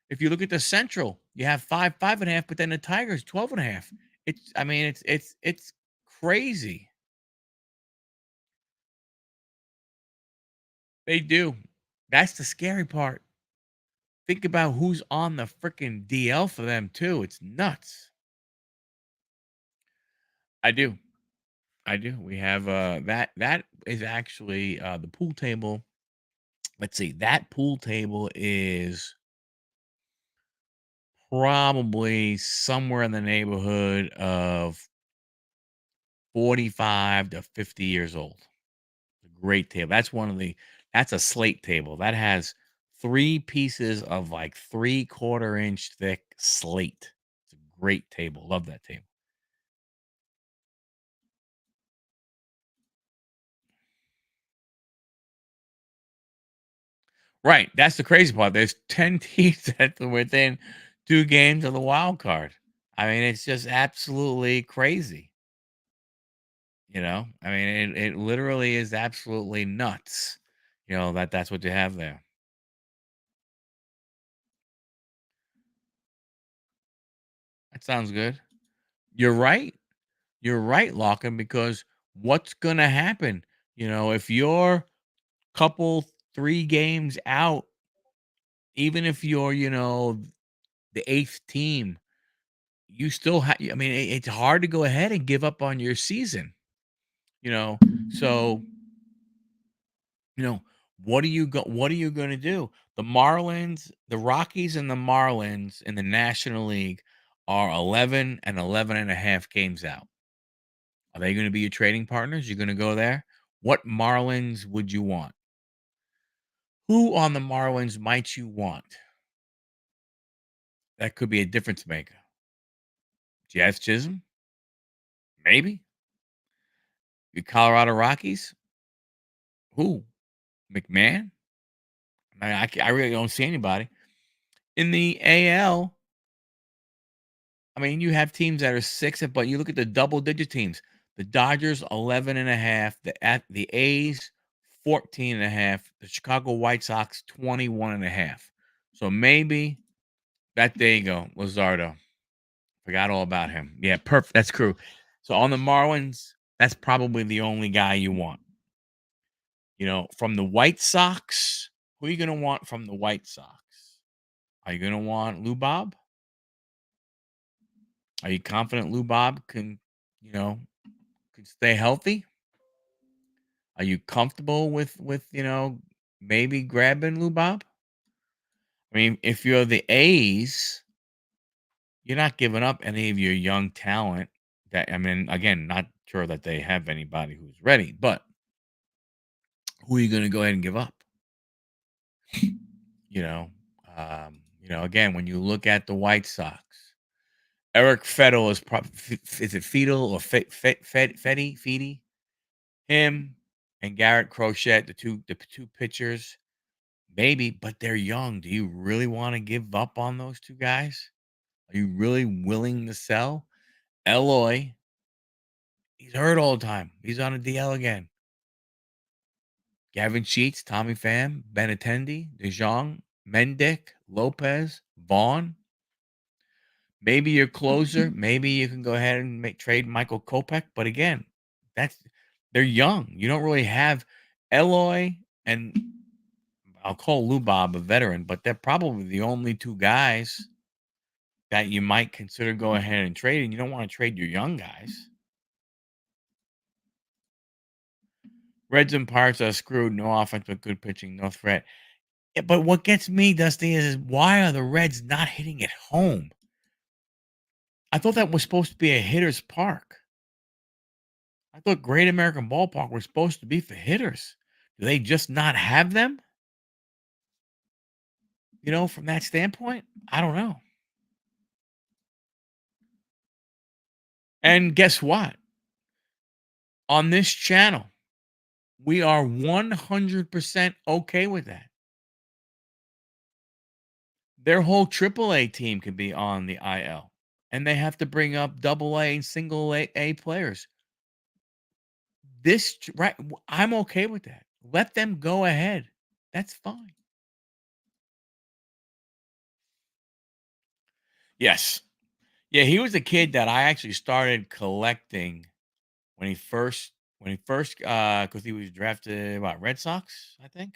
If you look at the Central, you have 5, 5.5, but then the Tigers 12.5. I mean, it's crazy. They do. That's the scary part. Think about who's on the freaking DL for them too. It's nuts. I do. I do. We have that is actually the pool table. Let's see. That pool table is probably somewhere in the neighborhood of 45 to 50 years old. A great table. That's a slate table. That has 3 pieces of like 3/4 inch thick slate. It's a great table. Love that table. Right. That's the crazy part. There's 10 teams that are within 2 games of the wild card. I mean, it's just absolutely crazy. I mean, it literally is absolutely nuts. That's what you have there. That sounds good. You're right. You're right, Lockin, because what's gonna happen? If you're couple 3 games out, even if you're, the 8th team, you still have I mean, it's hard to go ahead and give up on your season, you know? So, you know, what are you gonna do? The Rockies and the Marlins in the National League are 11 and 11.5 games out. Are they gonna be your trading partners? You're gonna go there? What Marlins would you want? Who on the Marlins might you want? That could be a difference maker. Jazz Chisholm? Maybe. The Colorado Rockies? Who? McMahon? I really don't see anybody. In the AL, I mean, you have teams that are 6, but you look at the double digit teams. The Dodgers 11.5, the A's 14.5, the Chicago White Sox 21.5. So maybe there you go, Lazardo. Forgot all about him. Yeah, perfect. That's true. So on the Marlins, that's probably the only guy you want. From the White Sox, who are you going to want from the White Sox? Are you going to want Lou Bob? Are you confident Lou Bob you know, can stay healthy? Are you comfortable with maybe grabbing Lou Bob? I mean, if you're the A's, you're not giving up any of your young talent. That I mean, again, not sure that they have anybody who's ready, but who are you going to go ahead and give up? You know, again, when you look at the White Sox, Eric Fettel is probably is it Fedel or Fetty? Him and Garrett Crochet, the two pitchers, maybe, but they're young. Do you really want to give up on those two guys? Are you really willing to sell? Eloy, he's hurt all the time. He's on a DL again. Gavin Sheets, Tommy Pham, Benintendi, DeJong, Mendick, Lopez, Vaughn. Maybe your closer. Maybe you can go ahead and trade Michael Kopech. But again, that's they're young. You don't really have Eloy and I'll call Lou Bob a veteran, but they're probably the only two guys that you might consider going ahead and trading. You don't want to trade your young guys. Reds and Pirates are screwed. No offense, but good pitching. No threat. Yeah, but what gets me, Dusty, is why are the Reds not hitting at home? I thought that was supposed to be a hitter's park. I thought Great American Ballpark was supposed to be for hitters. Do they just not have them? From that standpoint, I don't know. And guess what? On this channel, we are 100% okay with that. Their whole AAA team could be on the IL, and they have to bring up AA and single A players. Right? I'm okay with that. Let them go ahead. That's fine. Yes. Yeah, he was a kid that I actually started collecting when he first because he was drafted, what, Red Sox, I think?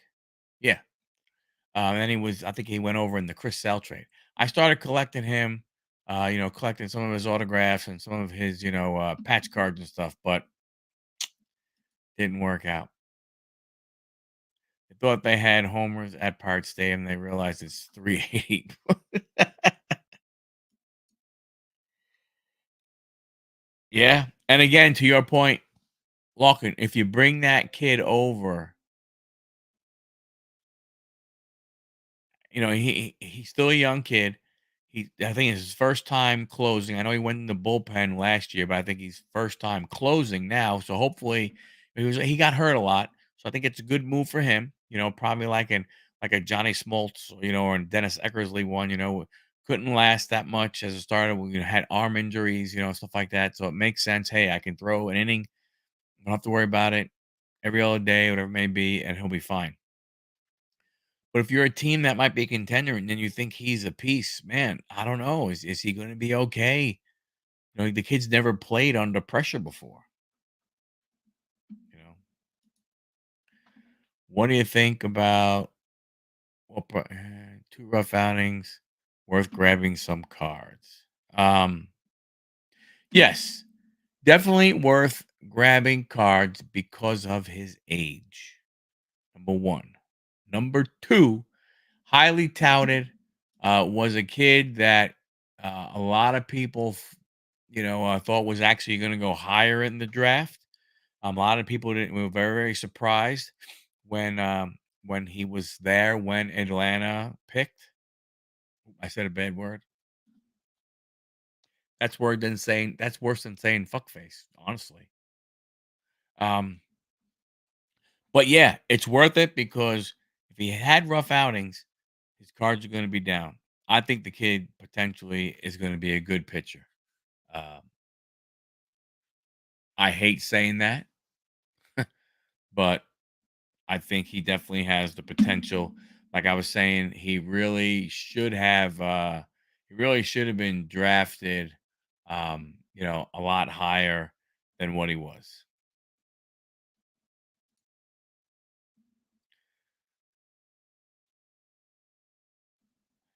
Yeah. And then I think he went over in the Chris Sale trade. I started collecting him, collecting some of his autographs and some of his, patch cards and stuff, but didn't work out. They thought they had homers at Pirate Stadium. They realized it's 380. Yeah. And again, to your point, Lachlan, if you bring that kid over, he's still a young kid. I think it's his first time closing. I know he went in the bullpen last year, but I think he's first time closing now. So hopefully, he got hurt a lot. So I think it's a good move for him. Probably like a Johnny Smoltz, or a Dennis Eckersley one. Couldn't last that much as a starter. Had arm injuries, stuff like that. So it makes sense. Hey, I can throw an inning. I don't have to worry about it every other day, whatever it may be, and he'll be fine. But if you're a team that might be a contender and then you think he's a piece, man, I don't know. Is he going to be okay? The kid's never played under pressure before. You know, what do you think about two rough outings worth grabbing some cards? Um, yes, definitely worth grabbing cards because of his age. Number one. Number two, highly touted. Was a kid that a lot of people, thought was actually going to go higher in the draft. A lot of people were very, very surprised when he was there when Atlanta picked. I said a bad word. That's worse than saying fuckface, honestly. Um, but yeah, it's worth it because if he had rough outings, his cards are going to be down. I think the kid potentially is going to be a good pitcher. Um, I hate saying that, but I think he definitely has the potential. Like I was saying, he really should have been drafted, a lot higher than what he was.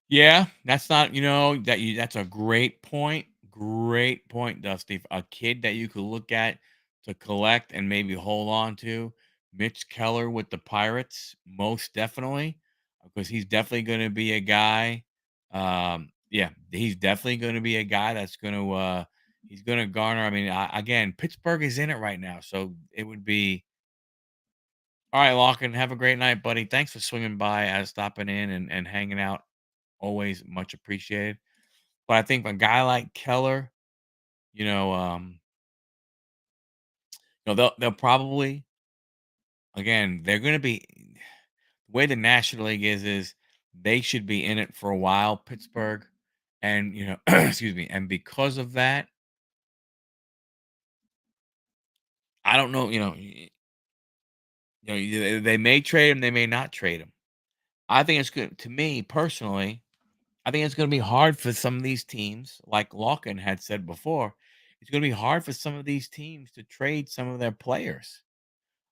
Yeah, that's not, that's a great point. Great point, Dusty. A kid that you could look at to collect and maybe hold on to. Mitch Keller with the Pirates, most definitely, because he's definitely going to be a guy. Yeah, he's definitely going to be a guy that's going to, he's going to garner. I mean, again, Pittsburgh is in it right now. So it would be, all right, Lachlan, have a great night, buddy. Thanks for swinging by, stopping in and hanging out. Always much appreciated. But I think a guy like Keller, you know, um, they'll probably again they're going to be the way the National League is they should be in it for a while, Pittsburgh, and excuse me, and because of that, I don't know, they may trade him, they may not trade him. I think it's good to me personally. I think it's going to be hard for some of these teams, like Larkin had said before. It's going to be hard for some of these teams to trade some of their players.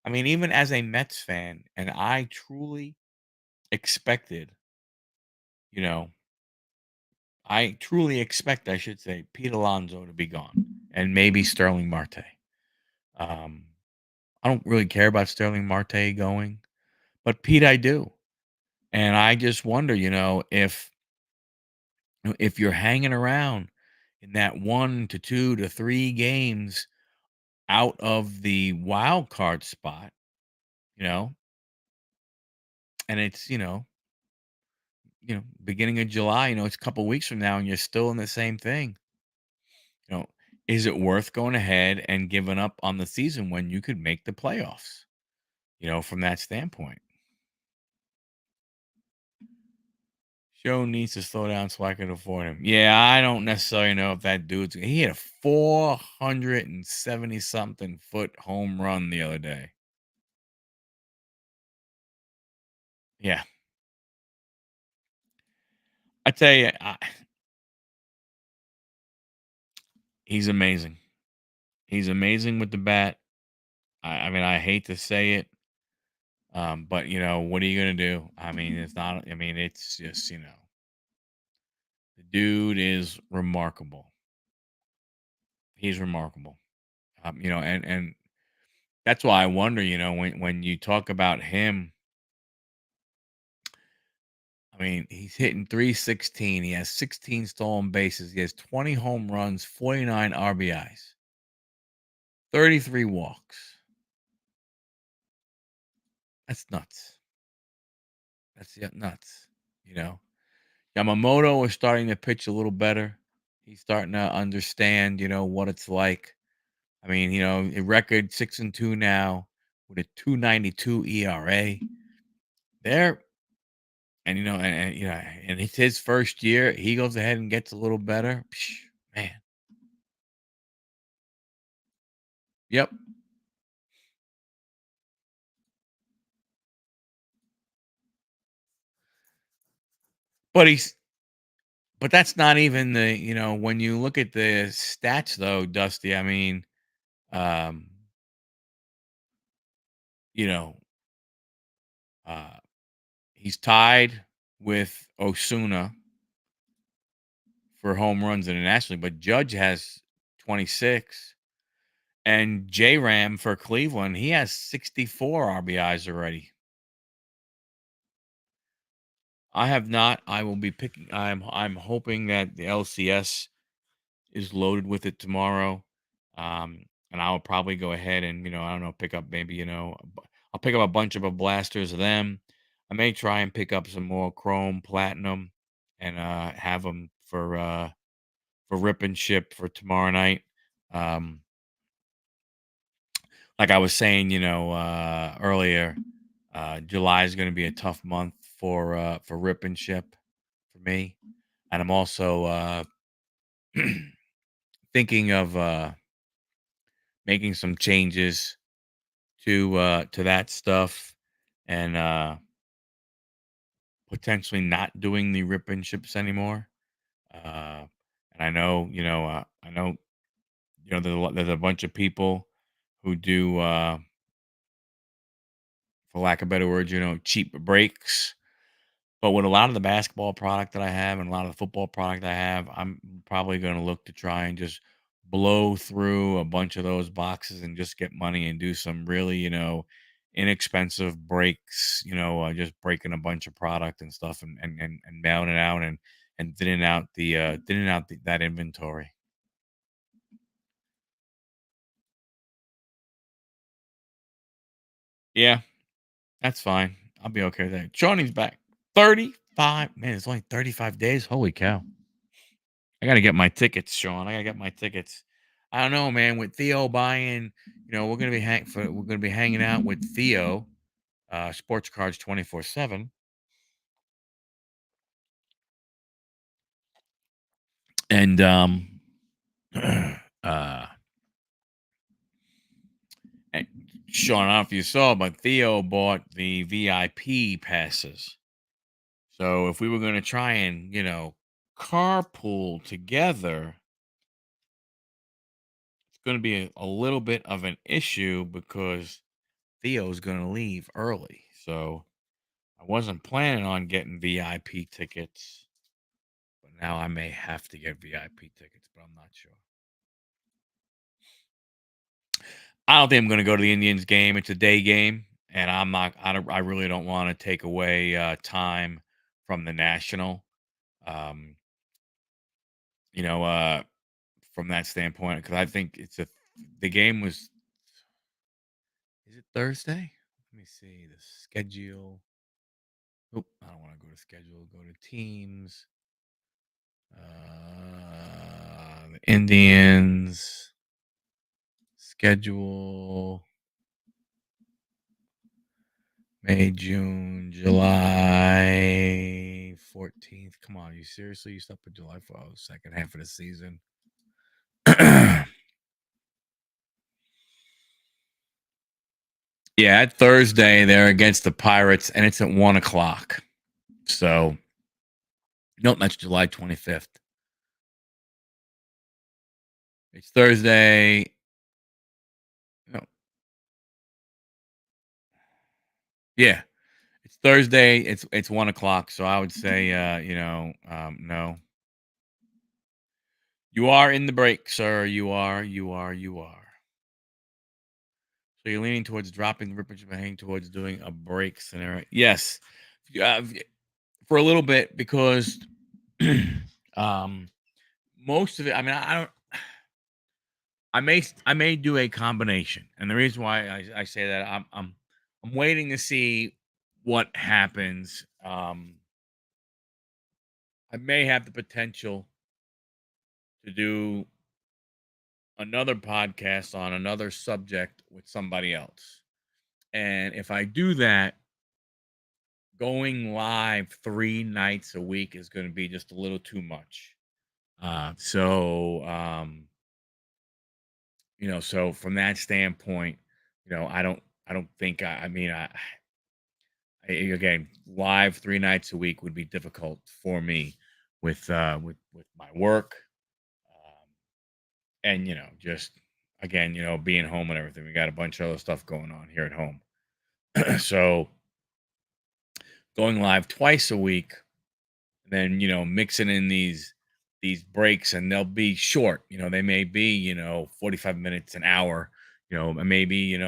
I mean, even as a Mets fan, and I truly expected, you know, I truly expect, I should say, Pete Alonso to be gone and maybe Sterling Marte. Um, I don't really care about Sterling Marte going, but Pete, I do. And I just wonder, if you're hanging around in that 1 to 2 to 3 games out of the wild card spot, you know, and it's, beginning of July, it's a couple weeks from now and you're still in the same thing. You know, is it worth going ahead and giving up on the season when you could make the playoffs? From that standpoint. Joe needs to slow down so I can afford him. Yeah, I don't necessarily know if that he had a 470 something foot home run the other day. Yeah. I tell you, He's amazing. He's amazing with the bat. I mean, I hate to say it, but what are you gonna do? I mean, it's not. I mean, it's just the dude is remarkable. He's remarkable. And that's why I wonder. When you talk about him, I mean, he's hitting 316. He has 16 stolen bases. He has 20 home runs, 49 RBIs, 33 walks. That's nuts. That's nuts. You know, Yamamoto is starting to pitch a little better. He's starting to understand, what it's like. I mean, a record 6-2 now with a 2.92 ERA. There, and it's his first year. He goes ahead and gets a little better. Psh, man, yep. But that's not even when you look at the stats though, Dusty. I mean, um, you know, uh, he's tied with Osuna for home runs internationally, but Judge has 26, and J Ram for Cleveland, he has 64 RBIs already. I have not. I will be picking. I'm hoping that the LCS is loaded with it tomorrow. And I'll probably go ahead and, I don't know, pick up maybe, I'll pick up a bunch of blasters of them. I may try and pick up some more chrome platinum and have them for rip and ship for tomorrow night. Um, like I was saying, earlier, July is going to be a tough month for rip and ship for me, and I'm also thinking of making some changes to that stuff, and potentially not doing the rip and ships anymore. And I know, there's a bunch of people who do, for lack of better words, cheap breaks. But with a lot of the basketball product that I have and a lot of the football product I have, I'm probably going to look to try and just blow through a bunch of those boxes and just get money and do some really, inexpensive breaks, just breaking a bunch of product and stuff and mailing it out and thinning out that inventory. Yeah, that's fine. I'll be okay with that. Shawnee's back. 35, man, it's only 35 days. Holy cow. I gotta get my tickets, Sean. I gotta get my tickets. I don't know, man. With Theo buying, we're gonna be hanging out with Theo, sports cards 24/7, and uh, and Sean, I don't know if you saw, but Theo bought the VIP passes. So if we were gonna try and carpool together, it's gonna be a little bit of an issue because Theo's gonna leave early. So I wasn't planning on getting VIP tickets, but now I may have to get VIP tickets, but I'm not sure. I don't think I'm going to go to the Indians game. It's a day game, and I'm not. I really don't want to take away time from the national. Um, you know, uh, from that standpoint, because I think the game was. Is it Thursday? Let me see the schedule. Oh, I don't want to go to schedule. Go to teams. The Indians schedule May, June, July 14th. Come on, you seriously? You stop at July for second half of the season. Yeah, at Thursday they're against the Pirates, and it's at 1 o'clock. So, nope, that's July 25th. It's Thursday. No, yeah, it's Thursday. It's 1 o'clock. So I would say, no. You are in the break, sir. You are. You are. You are. So you're leaning towards dropping the ripper, but heading towards doing a break scenario. Yes, for a little bit because um, most of it. I mean, I don't. I may do a combination, and the reason why I say that I'm waiting to see what happens. I may have the potential to do another podcast on another subject with somebody else, and if I do that, going live 3 nights a week is going to be just a little too much. So from that standpoint, I don't think I mean again, live 3 nights a week would be difficult for me with my work, um, and just again, being home and everything. We got a bunch of other stuff going on here at home, so going live twice a week, then mixing in these breaks, and they'll be short. They may be 45 minutes, an hour. And maybe I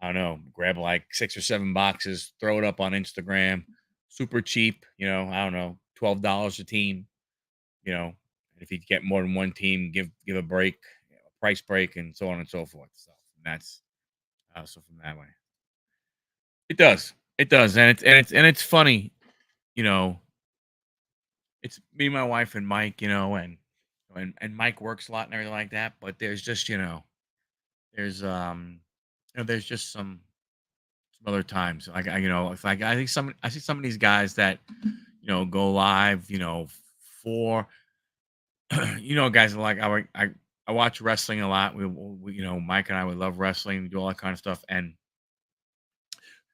don't know, grab like 6 or 7 boxes, throw it up on Instagram, super cheap. I don't know, $12 a team. If you get more than one team, give a break, a price break, and so on and so forth. So that's so from that way, it does, and it's funny. You know, it's me, my wife, and Mike, and Mike works a lot and everything like that. But there's just, there's just some other times, like it's like I see some of these guys that go live, for guys are like I watch wrestling a lot. Mike and I we love wrestling, we do all that kind of stuff, and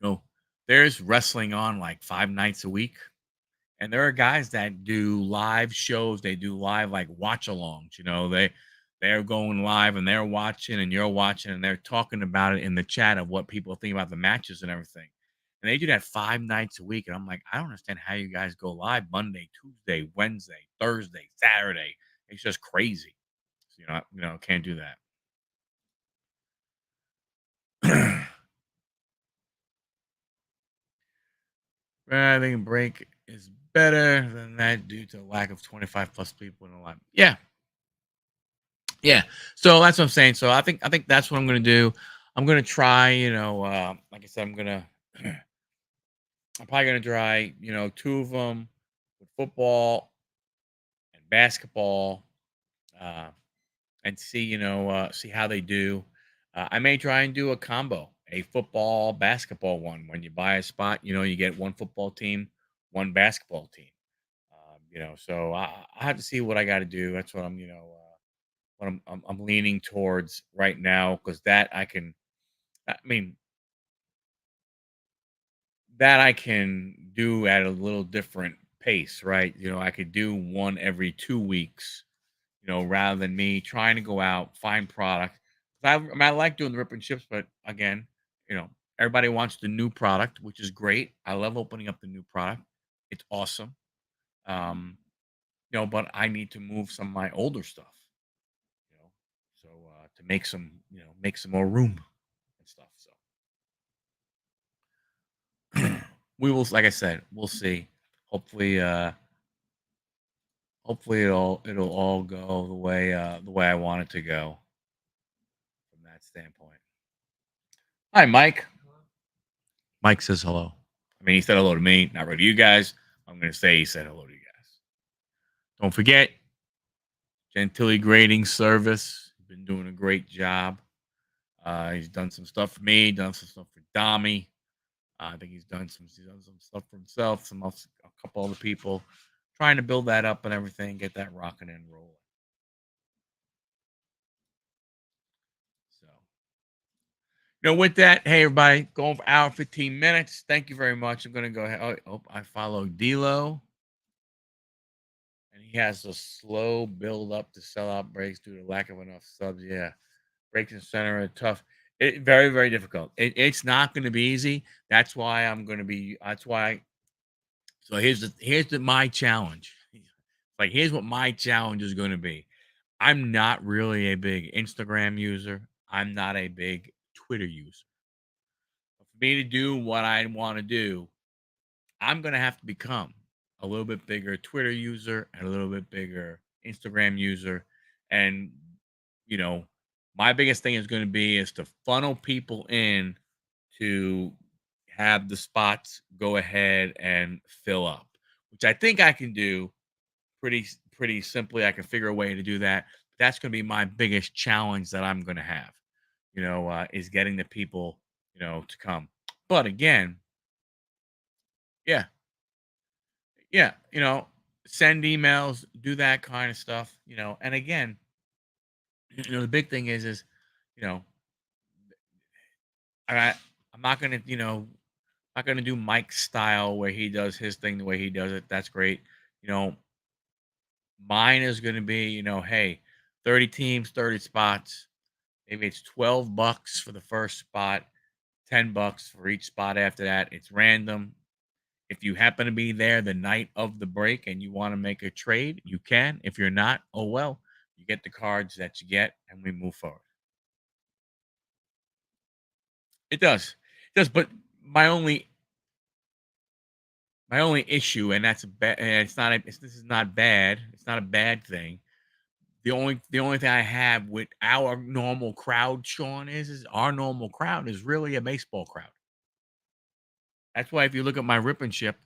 you know, there's wrestling on like 5 nights a week. And there are guys that do live shows. They do live like watch alongs. They're going live and they're watching and you're watching and they're talking about it in the chat of what people think about the matches and everything. And they do that 5 nights a week. And I'm like, I don't understand how you guys go live Monday, Tuesday, Wednesday, Thursday, Saturday. It's just crazy. So, can't do that. I think a break is better than that due to lack of 25 plus people in the line. Yeah, yeah. So that's what I'm saying. So I think that's what I'm gonna do. I'm gonna try, like I said, I'm probably gonna try, two of them with football and basketball, uh, and see, see how they do. I may try and do a combo, a football basketball one. When you buy a spot, you get one football team, one basketball team. So I have to see what I got to do. That's what I'm leaning towards right now because that I can. I mean, that I can do at a little different pace, right? I could do one every 2 weeks, rather than me trying to go out, find product. I like doing the rip and chips, but again, you know, everybody wants the new product, which is great. I love opening up the new product. It's awesome. Um, but I need to move some of my older stuff, you know, to make some more room and stuff. So we will, like I said, we'll see. Hopefully, hopefully it'll all go the way I want it to go from that standpoint. Hi, Mike. Mike says hello. I mean, he said hello to me, not really to you guys. I'm going to say he said hello to you guys. Don't forget, Gentilly Grading Service. He's been doing a great job. He's done some stuff for me, done some stuff for Dami. I think he's done some stuff for himself, a couple other people, trying to build that up and everything, get that rocking and rolling. So, with that, hey everybody, going for hour 15 minutes. Thank you very much. I'm going to go ahead. Oh, I follow D'Lo, and he has a slow build up to sell out breaks due to lack of enough subs. Yeah, breaks in center are tough. Very very difficult. It's not going to be easy. That's why I'm going to be. That's why. So my challenge. Like here's what my challenge is going to be. I'm not really a big Instagram user. I'm not a big Twitter user. For me to do what I want to do, I'm going to have to become a little bit bigger Twitter user and a little bit bigger Instagram user. And, you know, my biggest thing is going to be is to funnel people in to have the spots go ahead and fill up, which I think I can do pretty simply. I can figure a way to do that. That's going to be my biggest challenge that I'm going to have, is getting the people, to come. But again, yeah, yeah, send emails, do that kind of stuff, and again, the big thing is, you know, I, I'm not going to, not going to do Mike's style where he does his thing the way he does it. That's great. You know, Mine is going to be, hey, 30 teams, 30 spots. Maybe it's $12 for the first spot, $10 for each spot after that. It's random. If you happen to be there the night of the break and you want to make a trade, you can. If you're not, oh well, you get the cards that you get and we move forward. It does. It does, but my only my only issue, and that's bad, and this is not bad. It's not a bad thing. The only thing I have with our normal crowd, Sean, is our normal crowd is really a baseball crowd. That's why if you look at my rip and ship,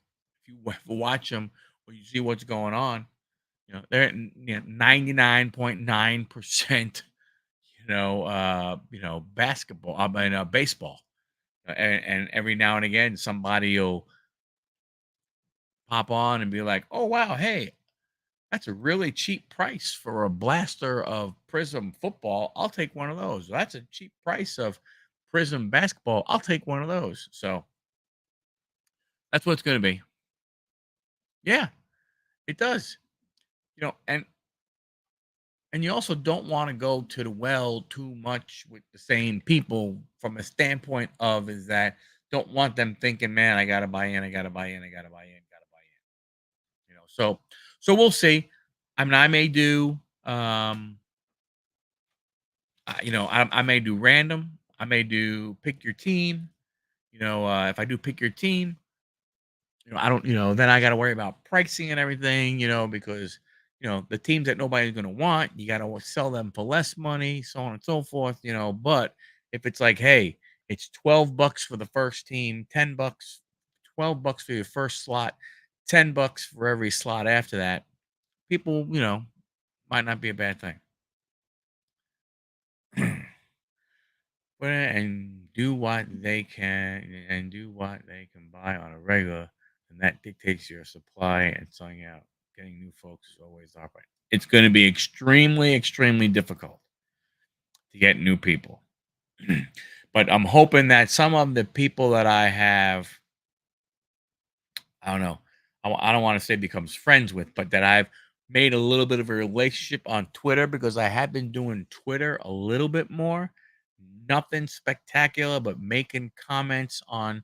if you watch them or you see what's going on, they're at 99.9%, basketball. I mean, baseball. And every now and again, somebody will pop on and be like, "Oh wow, hey, that's a really cheap price for a blaster of Prism football. I'll take one of those. That's a cheap price of Prism basketball. I'll take one of those." So that's what it's going to be. Yeah, it does. And you also don't want to go to the well too much with the same people from a standpoint of is that don't want them thinking, man, I gotta buy in, I gotta buy in, I gotta buy in, gotta buy in. So we'll see. I mean, I may do I may do random. I may do pick your team. If I do pick your team, I don't, then I got to worry about pricing and everything, because, the teams that nobody's going to want, you got to sell them for less money, so on and so forth, But if it's like, hey, it's $12 for the first team, $10, $12 for your first slot, $10 for every slot after that, people, might not be a bad thing. And do what they can and do what they can buy on a regular, and that dictates your supply and selling out. Getting new folks is always the hard part. It's going to be extremely, extremely difficult to get new people. But I'm hoping that some of the people that I have, I don't know, I don't want to say becomes friends with, but that I've made a little bit of a relationship on Twitter because I have been doing Twitter a little bit more. Nothing spectacular, but making comments on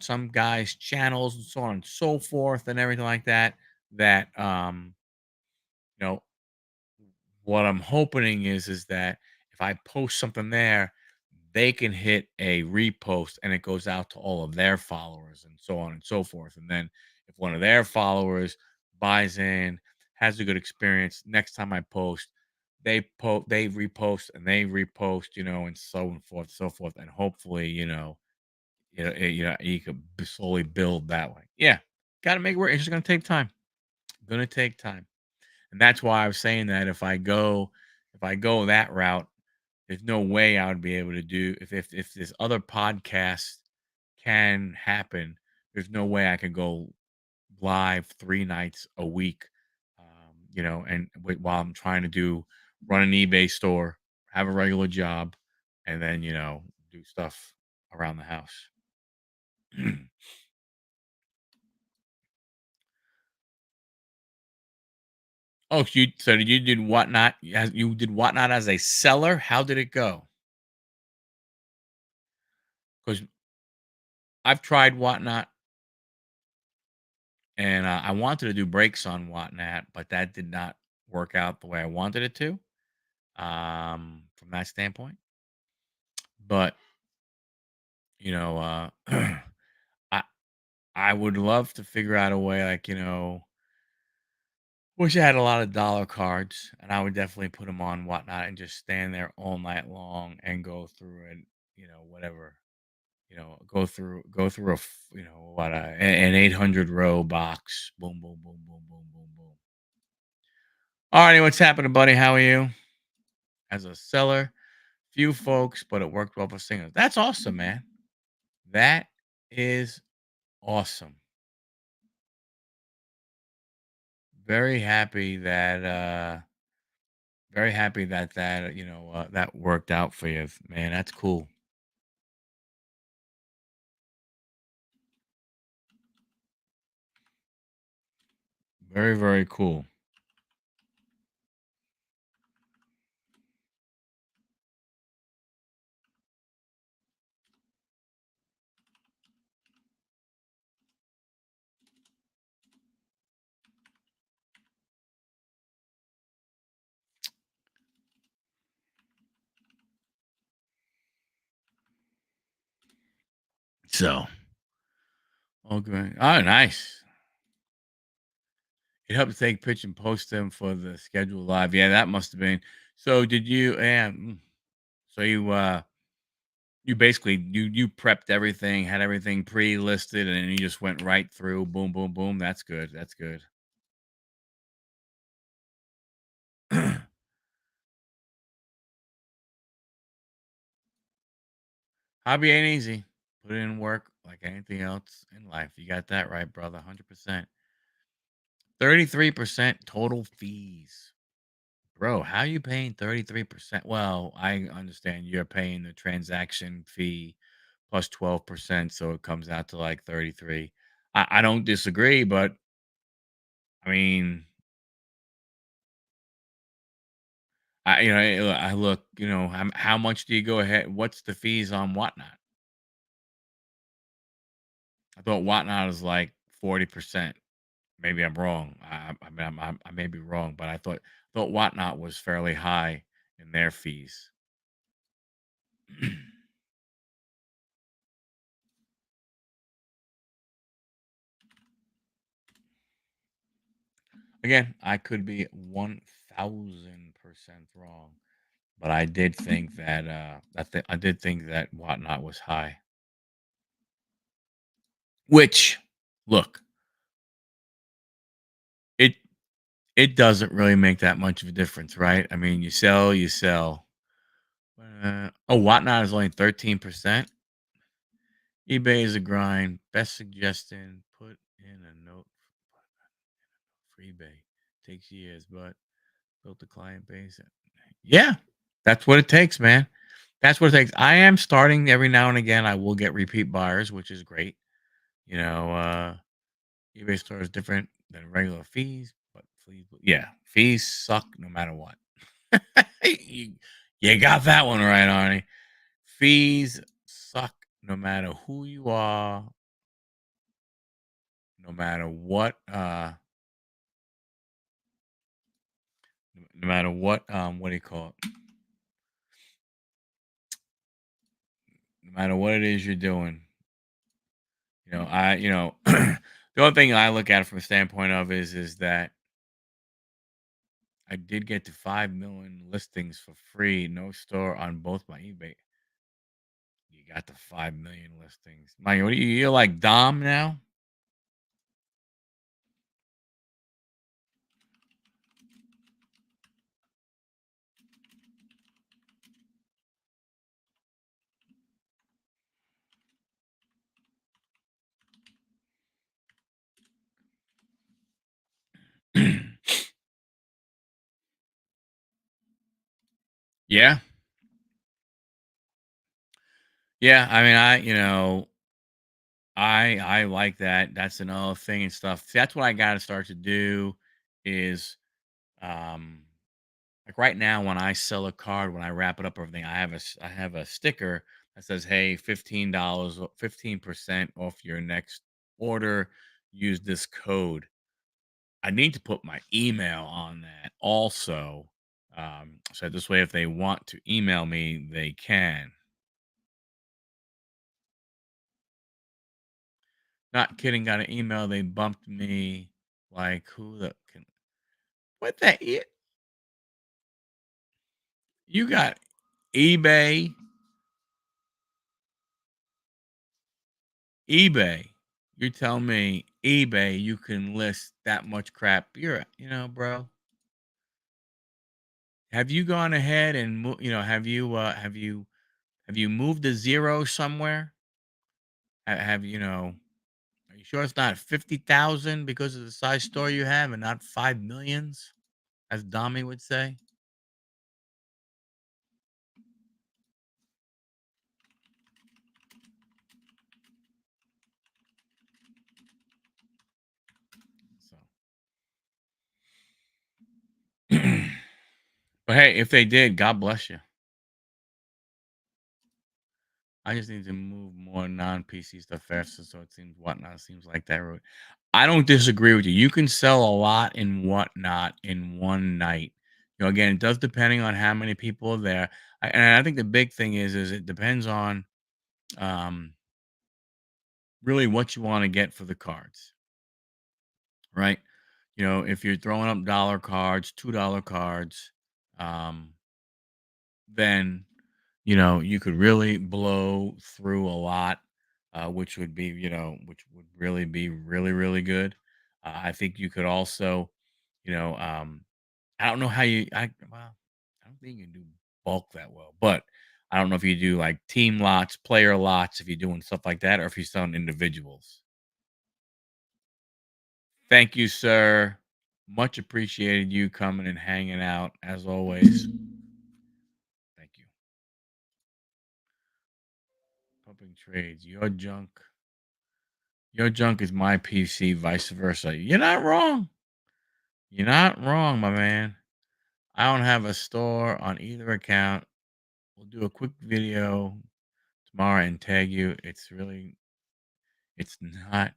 some guys' channels and so on and so forth and everything like that. That you know, what I'm hoping is that if I post something there, they can hit a repost and it goes out to all of their followers and so on and so forth. And then if one of their followers buys in, has a good experience, next time I post, they repost and they repost, and so and forth, so forth. And hopefully, you could slowly build that way. Yeah. Gotta make it work. It's just gonna take time. Gonna take time. And that's why I was saying that if I go that route, there's no way I would be able to do if this other podcast can happen. There's no way I could go live 3 nights a week, and while I'm trying to run an eBay store, have a regular job, and then do stuff around the house. Oh, so you did Whatnot as you did Whatnot as a seller? How did it go? Because I've tried Whatnot, and, I wanted to do breaks on Whatnot, but that did not work out the way I wanted it to, from that standpoint. But, you know, I I would love to figure out a way, like, wish I had a lot of dollar cards, and I would definitely put them on Whatnot and just stand there all night long and go through it, whatever. Go through an 800 row box. Boom, boom, boom, boom, boom, boom, boom. Alrighty, what's happening, buddy? How are you? As a seller, few folks, but it worked well for singles. That's awesome, man. That is awesome. Very happy that that worked out for you, man. That's cool. Very, very cool. So, okay. Oh, nice. It helped take pitch and post them for the schedule live. Yeah, that must have been. So did you so you basically you prepped everything, had everything pre-listed, and then you just went right through, boom, boom, boom. That's good. That's good. Hobby ain't easy. Put in work like anything else in life. You got that right, brother. 100%. 33% total fees. Bro, how you paying 33%? Well, I understand you're paying the transaction fee plus 12%, so it comes out to like 33. I don't disagree, but I mean, I look, how much do you go ahead? What's the fees on Whatnot? I thought Whatnot is like 40%. Maybe I'm wrong. I may be wrong, but I thought Whatnot was fairly high in their fees. Again, I could be 1000% wrong, but I did think that I did think that Whatnot was high. Which, look, it it doesn't really make that much of a difference, right? I mean, you sell, you sell. Whatnot is only 13%. eBay is a grind. Best suggestion: put in a note for eBay. Takes years, but built a client base. Yeah, that's what it takes, man. That's what it takes. I am starting every now and again. I will get repeat buyers, which is great. You know, eBay store is different than regular fees, but yeah, fees suck no matter what. you, you got that one right, Arnie. Fees suck no matter who you are, no matter what do you call it? No matter what it is you're doing. The only thing I look at it from a standpoint of is that I did get to 5 million listings for free, no store on both my eBay. You got the 5 million listings. Mike, what are you? You're like Dom now? Yeah. Yeah. I mean, I like that. That's another thing and stuff. See, that's what I gotta start to do is Um, like right now, when I sell a card, when I wrap it up, everything, I have a sticker that says, "Hey, $15, 15% off your next order. Use this code." I need to put my email on that also. So this way, if they want to email me, they can. Not kidding. Got an email. They bumped me. Like who the can? What the? You got eBay, eBay. You're telling me eBay, you can list that much crap. Bro. Have you gone ahead and have you moved a zero somewhere? Have you know? Are you sure it's not 50,000 because of the size store you have and not 5 millions, as Dommy would say? So, but hey, if they did, God bless you. I just need to move more non-PC stuff faster, so it seems whatnot seems like that route. I don't disagree with you. You can sell a lot in whatnot in one night. Again, it does depending on how many people are there. And I think the big thing is it depends on um, really what you want to get for the cards, right? If you're throwing up dollar cards, $2 cards, um, then you could really blow through a lot, which would really be really, really good. I think you could also, you know, um, I don't know how well, I don't think you can do bulk that well, but I don't know if you do like team lots, player lots, if you're doing stuff like that, or if you're selling individuals. Thank you, sir. Much appreciated you coming and hanging out as always. Thank you. Pumping trades. Your junk is my PC, vice versa. You're not wrong. You're not wrong, my man. I don't have a store on either account. We'll do a quick video tomorrow and tag you. It's not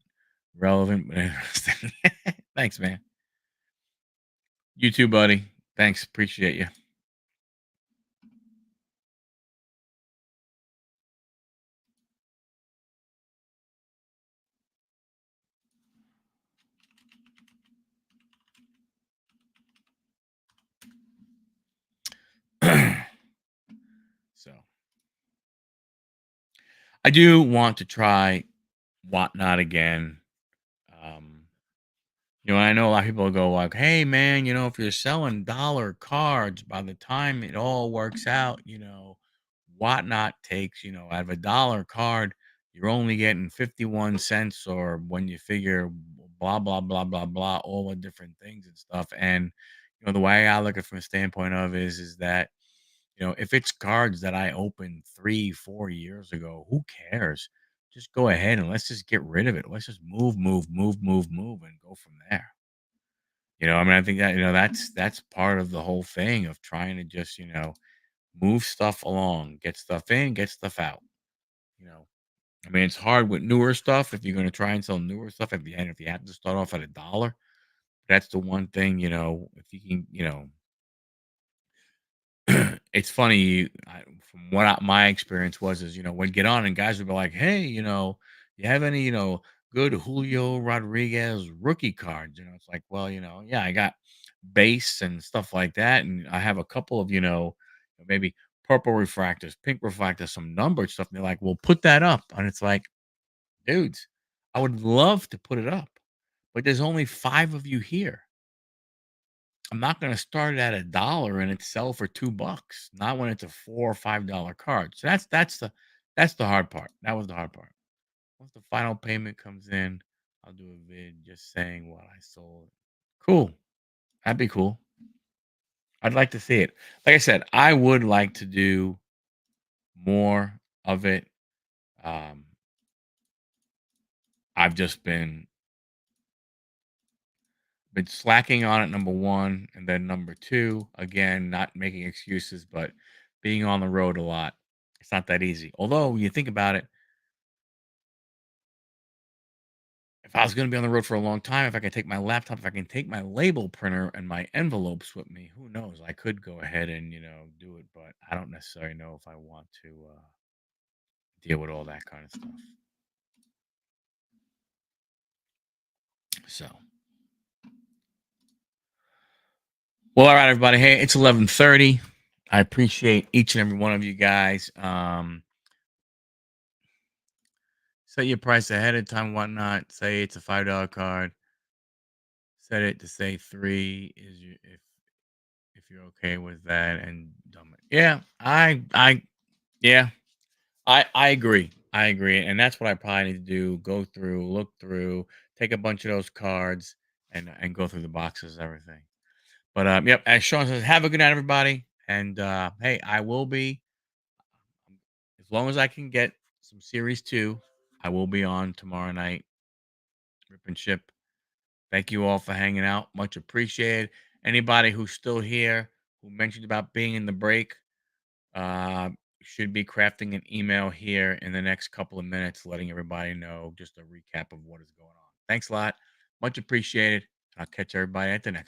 relevant, but interesting. Thanks, man. You too, buddy. Thanks. Appreciate you. So I do want to try whatnot again. Um, I know a lot of people go like, "Hey, man, if you're selling dollar cards, by the time it all works out, whatnot takes, out of a dollar card, you're only getting 51 cents, or when you figure blah blah blah blah blah, all the different things and stuff." And the way I look at it from a standpoint of is that if it's cards that I opened 3 4 years ago, who cares? Just go ahead and let's just get rid of it. Let's just move, and go from there. I mean, I think that that's part of the whole thing of trying to just move stuff along, get stuff in, get stuff out. You know, I mean, it's hard with newer stuff if you're going to try and sell newer stuff at the end. If you have to start off at a dollar, that's the one thing. If you can, it's funny. From my experience was would get on and guys would be like, "Hey, you have any good Julio Rodriguez rookie cards?" It's like, well, yeah, I got base and stuff like that, and I have a couple of maybe purple refractors, pink refractors, some numbered stuff. And they're like, "Well, put that up," and it's like, dudes, I would love to put it up, but there's only 5 of you here. I'm not gonna start it at a dollar and it sell for $2, not when it's a $4 or $5 card. So that's the hard part. That was the hard part. Once the final payment comes in, I'll do a vid just saying what I sold. Cool. That'd be cool. I'd like to see it. Like I said, I would like to do more of it. Um, I've just been been slacking on it, number one, and then number two, again, not making excuses, but being on the road a lot. It's not that easy. Although when you think about it, if I was going to be on the road for a long time, if I can take my laptop, if I can take my label printer and my envelopes with me, who knows? I could go ahead and do it, but I don't necessarily know if I want to deal with all that kind of stuff. So, well, all right, everybody. Hey, it's 11:30. I appreciate each and every one of you guys. Set your price ahead of time, whatnot. Say it's a $5 card. Set it to say three. Is you if you're okay with that, and yeah, yeah, I agree. I agree, and that's what I probably need to do. Go through, look through, take a bunch of those cards, and go through the boxes, everything. But yep. As Sean says, have a good night, everybody. And hey, I will be as long as I can get some series two. I will be on tomorrow night. Rip and ship. Thank you all for hanging out. Much appreciated. Anybody who's still here who mentioned about being in the break uh, should be crafting an email here in the next couple of minutes, letting everybody know just a recap of what is going on. Thanks a lot. Much appreciated. I'll catch everybody at the next one.